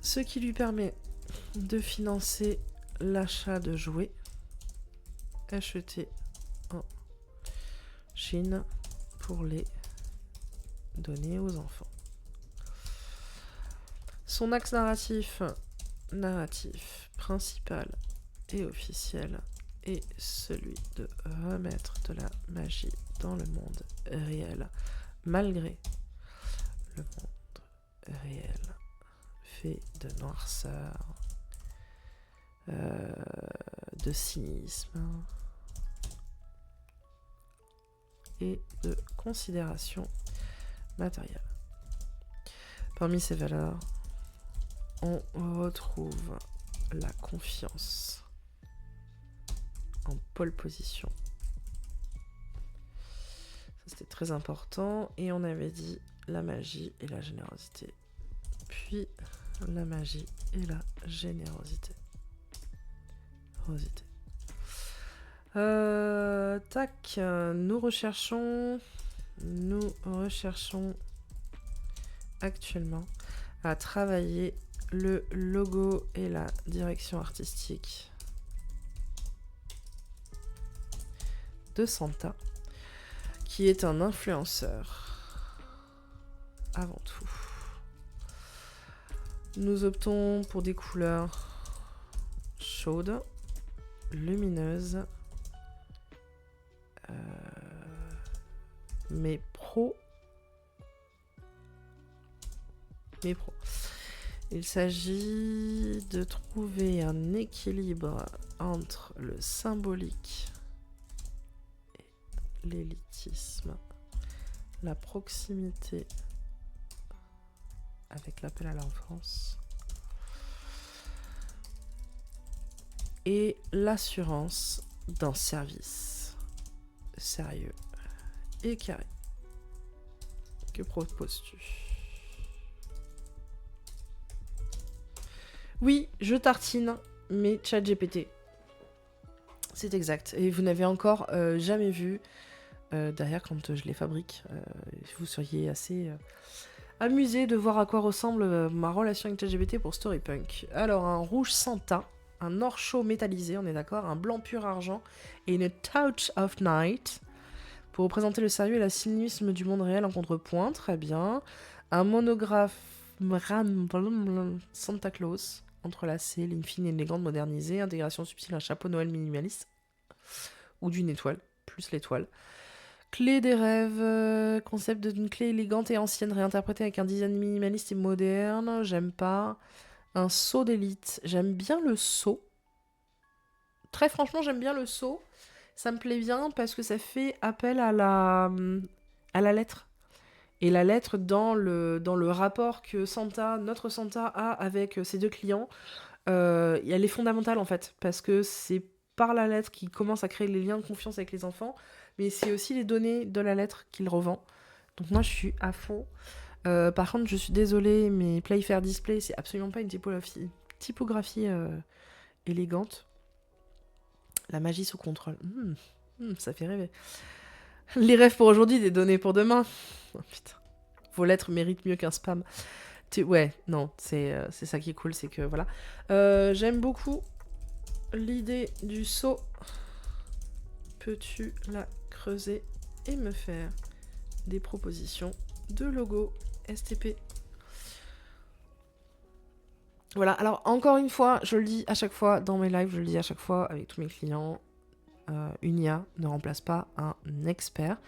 S1: Ce qui lui permet de financer l'achat de jouets achetés en Chine pour les donner aux enfants. Son axe narratif principal et officiel est celui de remettre de la magie dans le monde réel, malgré le monde réel fait de noirceur, de cynisme et de considération matérielle. Parmi ces valeurs, on retrouve la confiance en pole position. Ça, c'était très important. Et on avait dit la magie et la générosité. Puis la magie et la générosité. Tac, nous recherchons actuellement à travailler le logo et la direction artistique de Santa, qui est un influenceur avant tout. Nous optons pour des couleurs chaudes, lumineuses, mais pro. Il s'agit de trouver un équilibre entre le symbolique et l'élitisme, la proximité avec l'appel à l'enfance et l'assurance d'un service sérieux et carré. Que proposes-tu ? Oui, je tartine mes ChatGPT. C'est exact. Et vous n'avez encore jamais vu derrière quand je les fabrique. Vous seriez assez amusé de voir à quoi ressemble ma relation avec ChatGPT pour Storypunk. Alors, un rouge Santa, un or chaud métallisé, on est d'accord, un blanc pur argent et une touch of night pour représenter le sérieux et la cynisme du monde réel en contrepoint. Très bien. Un monographe Santa Claus, entrelacé, ligne fine et élégante, modernisée, intégration subtile, un chapeau Noël minimaliste, ou d'une étoile, plus l'étoile. Clé des rêves, concept d'une clé élégante et ancienne, réinterprétée avec un design minimaliste et moderne, j'aime pas. Un seau d'élite, j'aime bien le seau. Très franchement, j'aime bien le seau. Ça me plaît bien parce que ça fait appel à la lettre. Et la lettre, dans le rapport que notre Santa a avec ses deux clients, elle est fondamentale en fait, parce que c'est par la lettre qu'il commence à créer les liens de confiance avec les enfants, mais c'est aussi les données de la lettre qu'il revend. Donc moi, je suis à fond. Par contre, je suis désolée, mais Playfair Display, c'est absolument pas une typographie élégante. La magie sous contrôle. Ça fait rêver. Les rêves pour aujourd'hui, des données pour demain. Oh, putain. Vos lettres méritent mieux qu'un spam. Ouais, non, c'est ça qui est cool, c'est que voilà. J'aime beaucoup l'idée du seau. Peux-tu la creuser et me faire des propositions de logo STP? Voilà, alors encore une fois, je le dis à chaque fois dans mes lives, je le dis à chaque fois avec tous mes clients, une IA ne remplace pas un expert.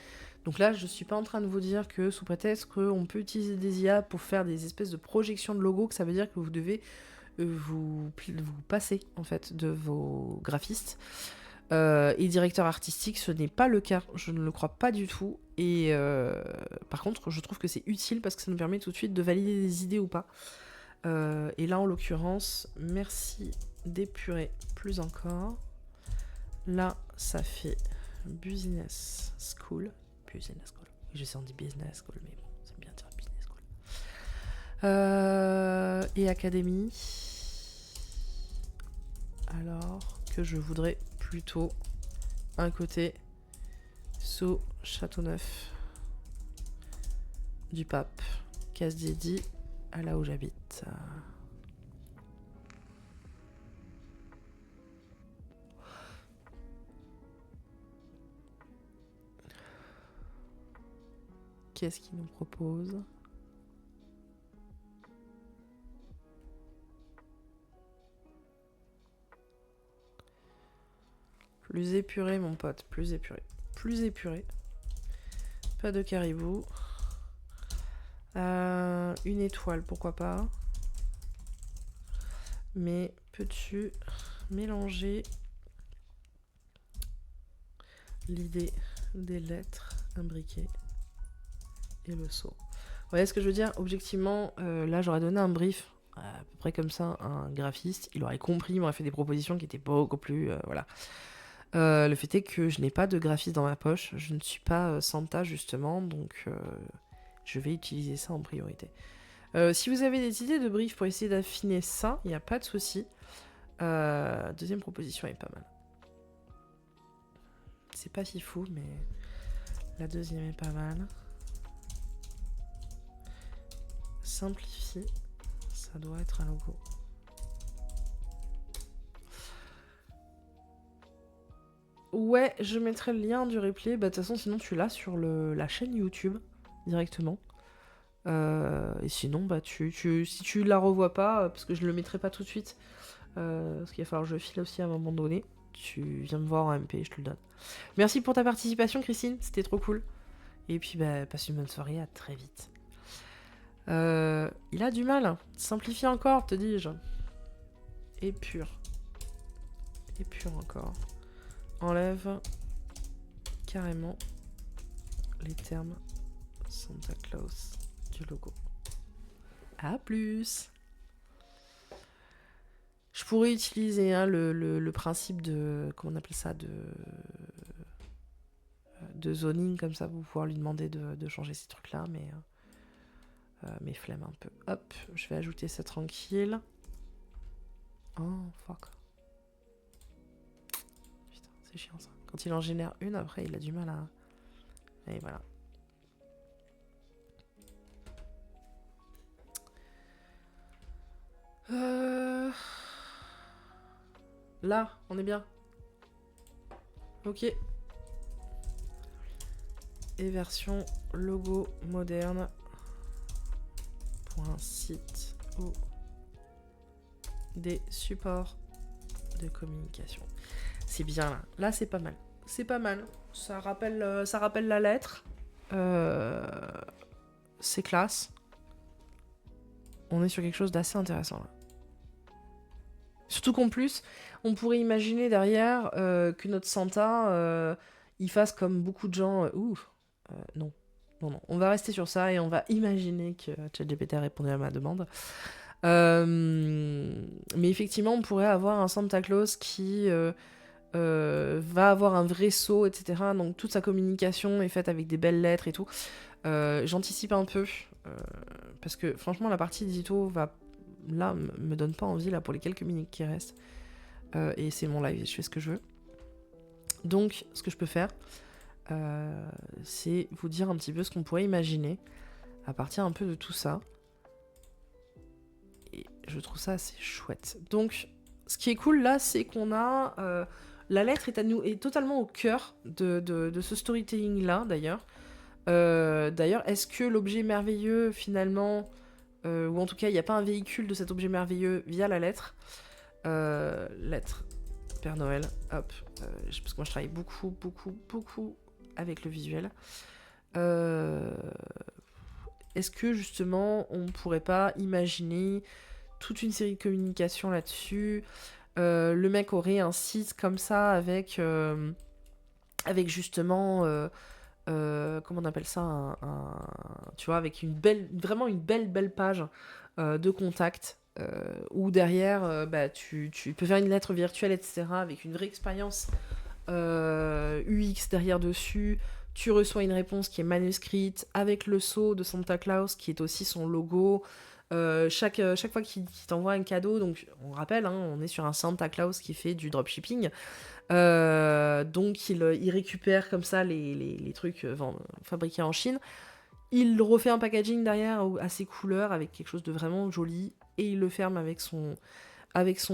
S1: Donc là, je ne suis pas en train de vous dire que sous prétexte qu'on peut utiliser des IA pour faire des espèces de projections de logos, que ça veut dire que vous devez vous passer en fait de vos graphistes et directeurs artistiques. Ce n'est pas le cas, je ne le crois pas du tout. Et par contre, je trouve que c'est utile parce que ça nous permet tout de suite de valider des idées ou pas. Et là, en l'occurrence, merci d'épurer plus encore. Là, ça fait business school. Business school. Oui, je sais, on dit business school, mais bon, c'est bien de dire business school. Et académie. Alors que je voudrais plutôt un côté sous Châteauneuf du Pape, Casse-Dédi, à là où j'habite. Qu'est-ce qu'il nous propose ? Plus épuré, mon pote, plus épuré. Plus épuré. Pas de caribou. Une étoile, pourquoi pas. Mais peux-tu mélanger l'idée des lettres imbriquées et le saut? Vous voyez ce que je veux dire? Objectivement, là j'aurais donné un brief à peu près comme ça à un graphiste, il aurait compris, il m'aurait fait des propositions qui étaient beaucoup plus... voilà. Le fait est que je n'ai pas de graphiste dans ma poche, je ne suis pas Santa justement, donc je vais utiliser ça en priorité. Si vous avez des idées de brief pour essayer d'affiner ça, il n'y a pas de souci. Deuxième proposition est pas mal. C'est pas si fou, mais la deuxième est pas mal. Simplifie, ça doit être un logo. Ouais, je mettrai le lien du replay. Bah, de toute façon, sinon tu l'as sur la chaîne YouTube directement. Et sinon, bah, si tu la revois pas, parce que je le mettrai pas tout de suite, parce qu'il va falloir que je file aussi à un moment donné, tu viens me voir en MP, je te le donne. Merci pour ta participation, Christine, c'était trop cool. Et puis, bah, passe une bonne soirée, à très vite. Il a du mal. Simplifie encore, te dis-je. Épure. Épure encore. Enlève carrément les termes Santa Claus du logo. A plus. Je pourrais utiliser le principe de... Comment on appelle ça, de zoning, comme ça, vous pouvoir lui demander de changer ces trucs-là, mais flemme un peu. Hop, je vais ajouter ça tranquille. Oh, fuck. Putain, c'est chiant ça. Quand il en génère une, après, il a du mal à... Et voilà. Là, on est bien. Ok. Et version logo moderne. Pour un site ou des supports de communication. C'est bien là. Là, c'est pas mal. C'est pas mal. Ça rappelle la lettre. C'est classe. On est sur quelque chose d'assez intéressant là. Surtout qu'en plus, on pourrait imaginer derrière que notre Santa, il fasse comme beaucoup de gens. Non. Non. On va rester sur ça et on va imaginer que ChatGPT a répondu à ma demande. Mais effectivement, on pourrait avoir un Santa Claus qui va avoir un vrai sceau, etc. Donc toute sa communication est faite avec des belles lettres et tout. J'anticipe un peu parce que franchement, la partie édito là me donne pas envie là pour les quelques minutes qui restent. Et c'est mon live, je fais ce que je veux. Donc, ce que je peux faire, c'est vous dire un petit peu ce qu'on pourrait imaginer à partir un peu de tout ça. Et je trouve ça assez chouette. Donc, ce qui est cool là, c'est qu'on a... la lettre est totalement au cœur de ce storytelling là, d'ailleurs. D'ailleurs, est-ce que l'objet merveilleux, finalement... ou en tout cas, il n'y a pas un véhicule de cet objet merveilleux via la lettre. Lettre. Père Noël. Hop. Parce que moi, je travaille beaucoup avec le visuel. Est-ce que, justement, on ne pourrait pas imaginer toute une série de communications là-dessus? Le mec aurait un site comme ça avec justement... comment on appelle ça, tu vois, avec vraiment une belle page de contact, où derrière, bah, tu peux faire une lettre virtuelle, etc., avec une vraie expérience UX derrière dessus. Tu reçois une réponse qui est manuscrite avec le sceau de Santa Claus qui est aussi son logo. Chaque fois qu'il t'envoie un cadeau, donc on rappelle, hein, on est sur un Santa Claus qui fait du dropshipping. Donc il récupère comme ça les trucs fabriqués en Chine. Il refait un packaging derrière à ses couleurs avec quelque chose de vraiment joli et il le ferme avec son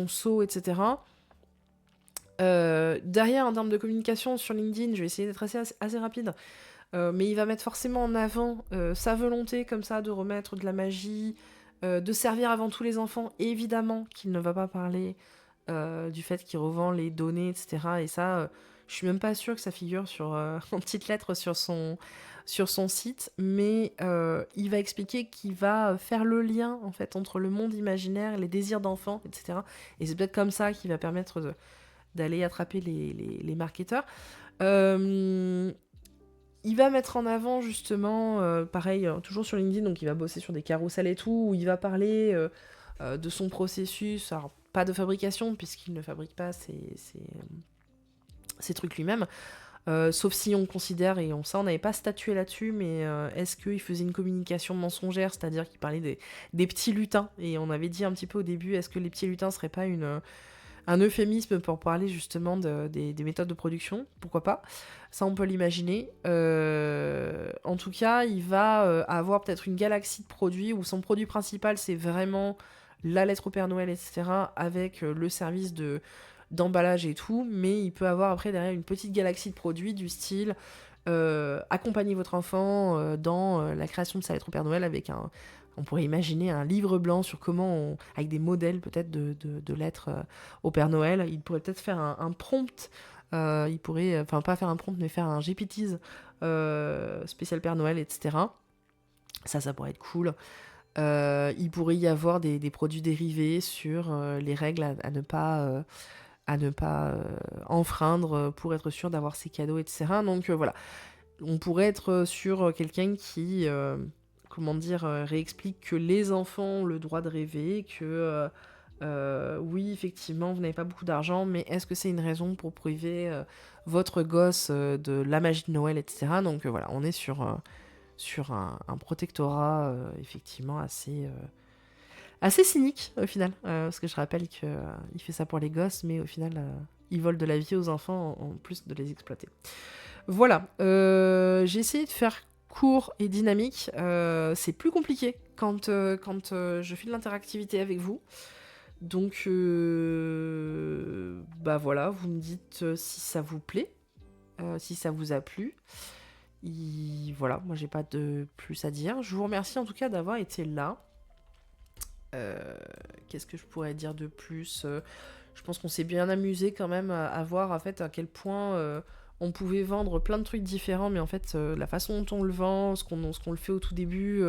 S1: sceau, etc. Derrière, en termes de communication sur LinkedIn, je vais essayer d'être assez rapide, mais il va mettre forcément en avant sa volonté comme ça de remettre de la magie, de servir avant tout les enfants. Évidemment qu'il ne va pas parler du fait qu'il revend les données, etc. Et ça, je suis même pas sûre que ça figure en petites lettres sur son site, mais il va expliquer qu'il va faire le lien en fait entre le monde imaginaire, les désirs d'enfants, etc. Et c'est peut-être comme ça qu'il va permettre d'aller attraper les marketeurs. Il va mettre en avant justement, pareil, toujours sur LinkedIn, donc il va bosser sur des carousels et tout, où il va parler de son processus, alors pas de fabrication, puisqu'il ne fabrique pas ces trucs lui-même, sauf si on considère, et on n'avait pas statué là-dessus, mais est-ce qu'il faisait une communication mensongère, c'est-à-dire qu'il parlait des petits lutins, et on avait dit un petit peu au début, est-ce que les petits lutins seraient pas un euphémisme pour parler justement des méthodes de production, pourquoi pas, ça on peut l'imaginer. En tout cas, il va avoir peut-être une galaxie de produits où son produit principal c'est vraiment la lettre au Père Noël, etc., avec le service d'emballage et tout, mais il peut avoir après derrière une petite galaxie de produits du style accompagner votre enfant dans la création de sa lettre au Père Noël avec on pourrait imaginer un livre blanc sur comment avec des modèles peut-être de lettres au Père Noël. Il pourrait peut-être faire un prompt, il pourrait, enfin pas faire un prompt, mais faire un GPTs spécial Père Noël, etc. Ça pourrait être cool. Il pourrait y avoir des produits dérivés sur les règles à ne pas enfreindre pour être sûr d'avoir ses cadeaux, etc. Donc voilà, on pourrait être sur quelqu'un qui réexplique que les enfants ont le droit de rêver, que oui, effectivement, vous n'avez pas beaucoup d'argent, mais est-ce que c'est une raison pour priver votre gosse de la magie de Noël, etc. Donc voilà, on est sur un protectorat effectivement assez cynique au final, parce que je rappelle qu'il fait ça pour les gosses, mais au final, il vole de la vie aux enfants en plus de les exploiter. Voilà, j'ai essayé de faire court et dynamique. C'est plus compliqué quand je fais de l'interactivité avec vous. Donc, bah voilà, vous me dites si ça vous plaît, si ça vous a plu. Voilà, moi j'ai pas de plus à dire. Je vous remercie en tout cas d'avoir été là. Qu'est-ce que je pourrais dire de plus Je pense qu'on s'est bien amusé quand même à voir en fait à quel point on pouvait vendre plein de trucs différents, mais en fait la façon dont on le vend, ce qu'on le fait au tout début,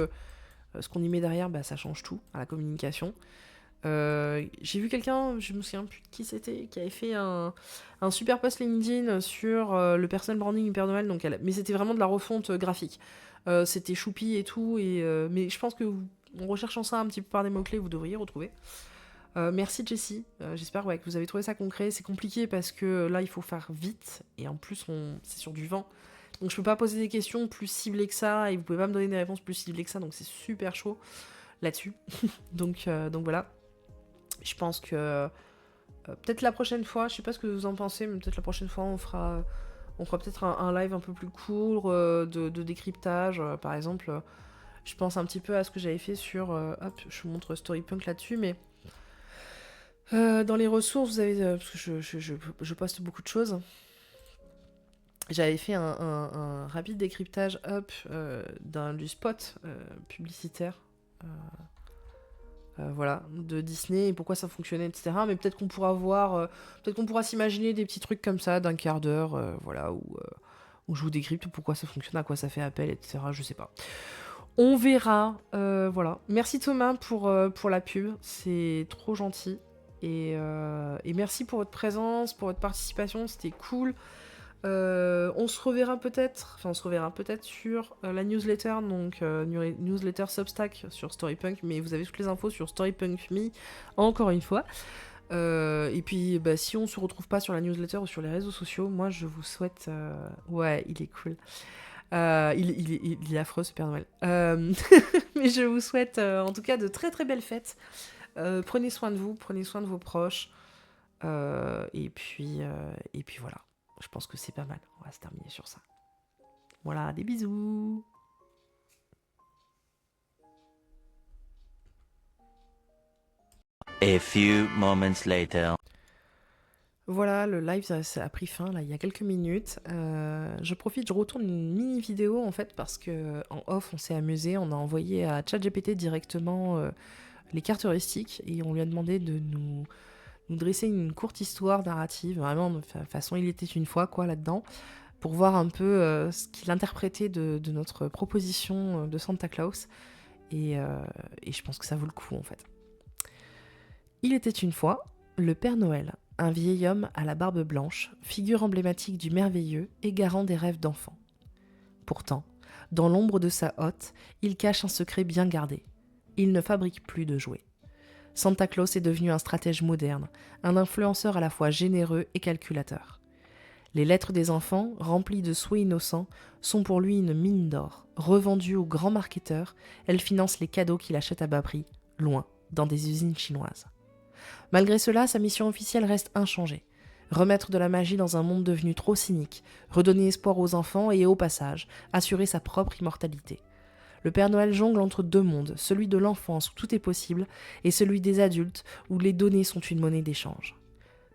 S1: ce qu'on y met derrière, bah, ça change tout à la communication. J'ai vu quelqu'un, je me souviens plus de qui c'était, qui avait fait un super post LinkedIn sur le personal branding du Père Noël, donc mais c'était vraiment de la refonte graphique. C'était choupi et tout, mais je pense que en recherchant ça un petit peu par des mots-clés, vous devriez retrouver. Merci Jessie, j'espère que vous avez trouvé ça concret. C'est compliqué parce que là il faut faire vite, et en plus c'est sur du vent. Donc je peux pas poser des questions plus ciblées que ça, et vous pouvez pas me donner des réponses plus ciblées que ça, donc c'est super chaud là-dessus. donc voilà. Je pense que peut-être la prochaine fois, je sais pas ce que vous en pensez, mais peut-être la prochaine fois on fera peut-être un live un peu plus court de décryptage, par exemple. Je pense un petit peu à ce que j'avais fait sur... hop, je vous montre Storypunk là-dessus, mais... dans les ressources, vous avez... parce que je poste beaucoup de choses. J'avais fait un rapide décryptage du spot publicitaire. Voilà, de Disney et pourquoi ça fonctionnait, etc. Mais peut-être qu'on pourra peut-être qu'on pourra s'imaginer des petits trucs comme ça d'un quart d'heure, voilà, où je vous décrypte pourquoi ça fonctionne, à quoi ça fait appel, etc. Je sais pas. On verra, voilà. Merci Thomas pour la pub, c'est trop gentil. Et merci pour votre présence, pour votre participation, c'était cool. On se reverra peut-être sur la newsletter, donc newsletter Substack sur Storypunk, mais vous avez toutes les infos sur Storypunk Me, encore une fois. Et puis, bah, si on se retrouve pas sur la newsletter ou sur les réseaux sociaux, moi je vous souhaite... Ouais, il est cool. Il est affreux ce Père Noël. Mais je vous souhaite en tout cas de très très belles fêtes. Prenez soin de vous, prenez soin de vos proches. Et puis voilà. Je pense que c'est pas mal. On va se terminer sur ça. Voilà, des bisous.
S2: A few moments later.
S1: Voilà, le live ça a pris fin là il y a quelques minutes. Je profite, je retourne une mini vidéo en fait parce que en off on s'est amusé, on a envoyé à ChatGPT directement les cartes heuristiques et on lui a demandé de nous dresser une courte histoire narrative, vraiment de façon il était une fois quoi là-dedans, pour voir un peu ce qu'il interprétait de notre proposition de Santa Claus et je pense que ça vaut le coup en fait. Il était une fois le Père Noël, un vieil homme à la barbe blanche, figure emblématique du merveilleux et garant des rêves d'enfants. Pourtant, dans l'ombre de sa hotte, il cache un secret bien gardé. Il ne fabrique plus de jouets. Santa Claus est devenu un stratège moderne, un influenceur à la fois généreux et calculateur. Les lettres des enfants, remplies de souhaits innocents, sont pour lui une mine d'or. Revendues aux grands marketeurs, elles financent les cadeaux qu'il achète à bas prix, loin, dans des usines chinoises. Malgré cela, sa mission officielle reste inchangée. Remettre de la magie dans un monde devenu trop cynique, redonner espoir aux enfants et au passage, assurer sa propre immortalité. Le Père Noël jongle entre deux mondes, celui de l'enfance où tout est possible et celui des adultes où les données sont une monnaie d'échange.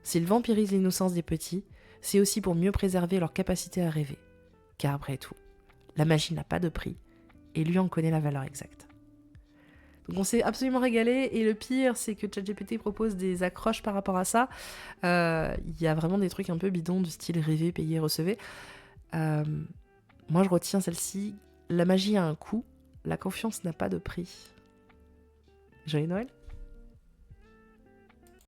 S1: S'il vampirise l'innocence des petits, c'est aussi pour mieux préserver leur capacité à rêver. Car après tout, la magie n'a pas de prix et lui en connaît la valeur exacte. Donc on s'est absolument régalé et le pire c'est que ChatGPT propose des accroches par rapport à ça. Il y a vraiment des trucs un peu bidons du style rêver, payer, recevez. Moi je retiens celle-ci. La magie a un coût, la confiance n'a pas de prix. Joyeux Noël!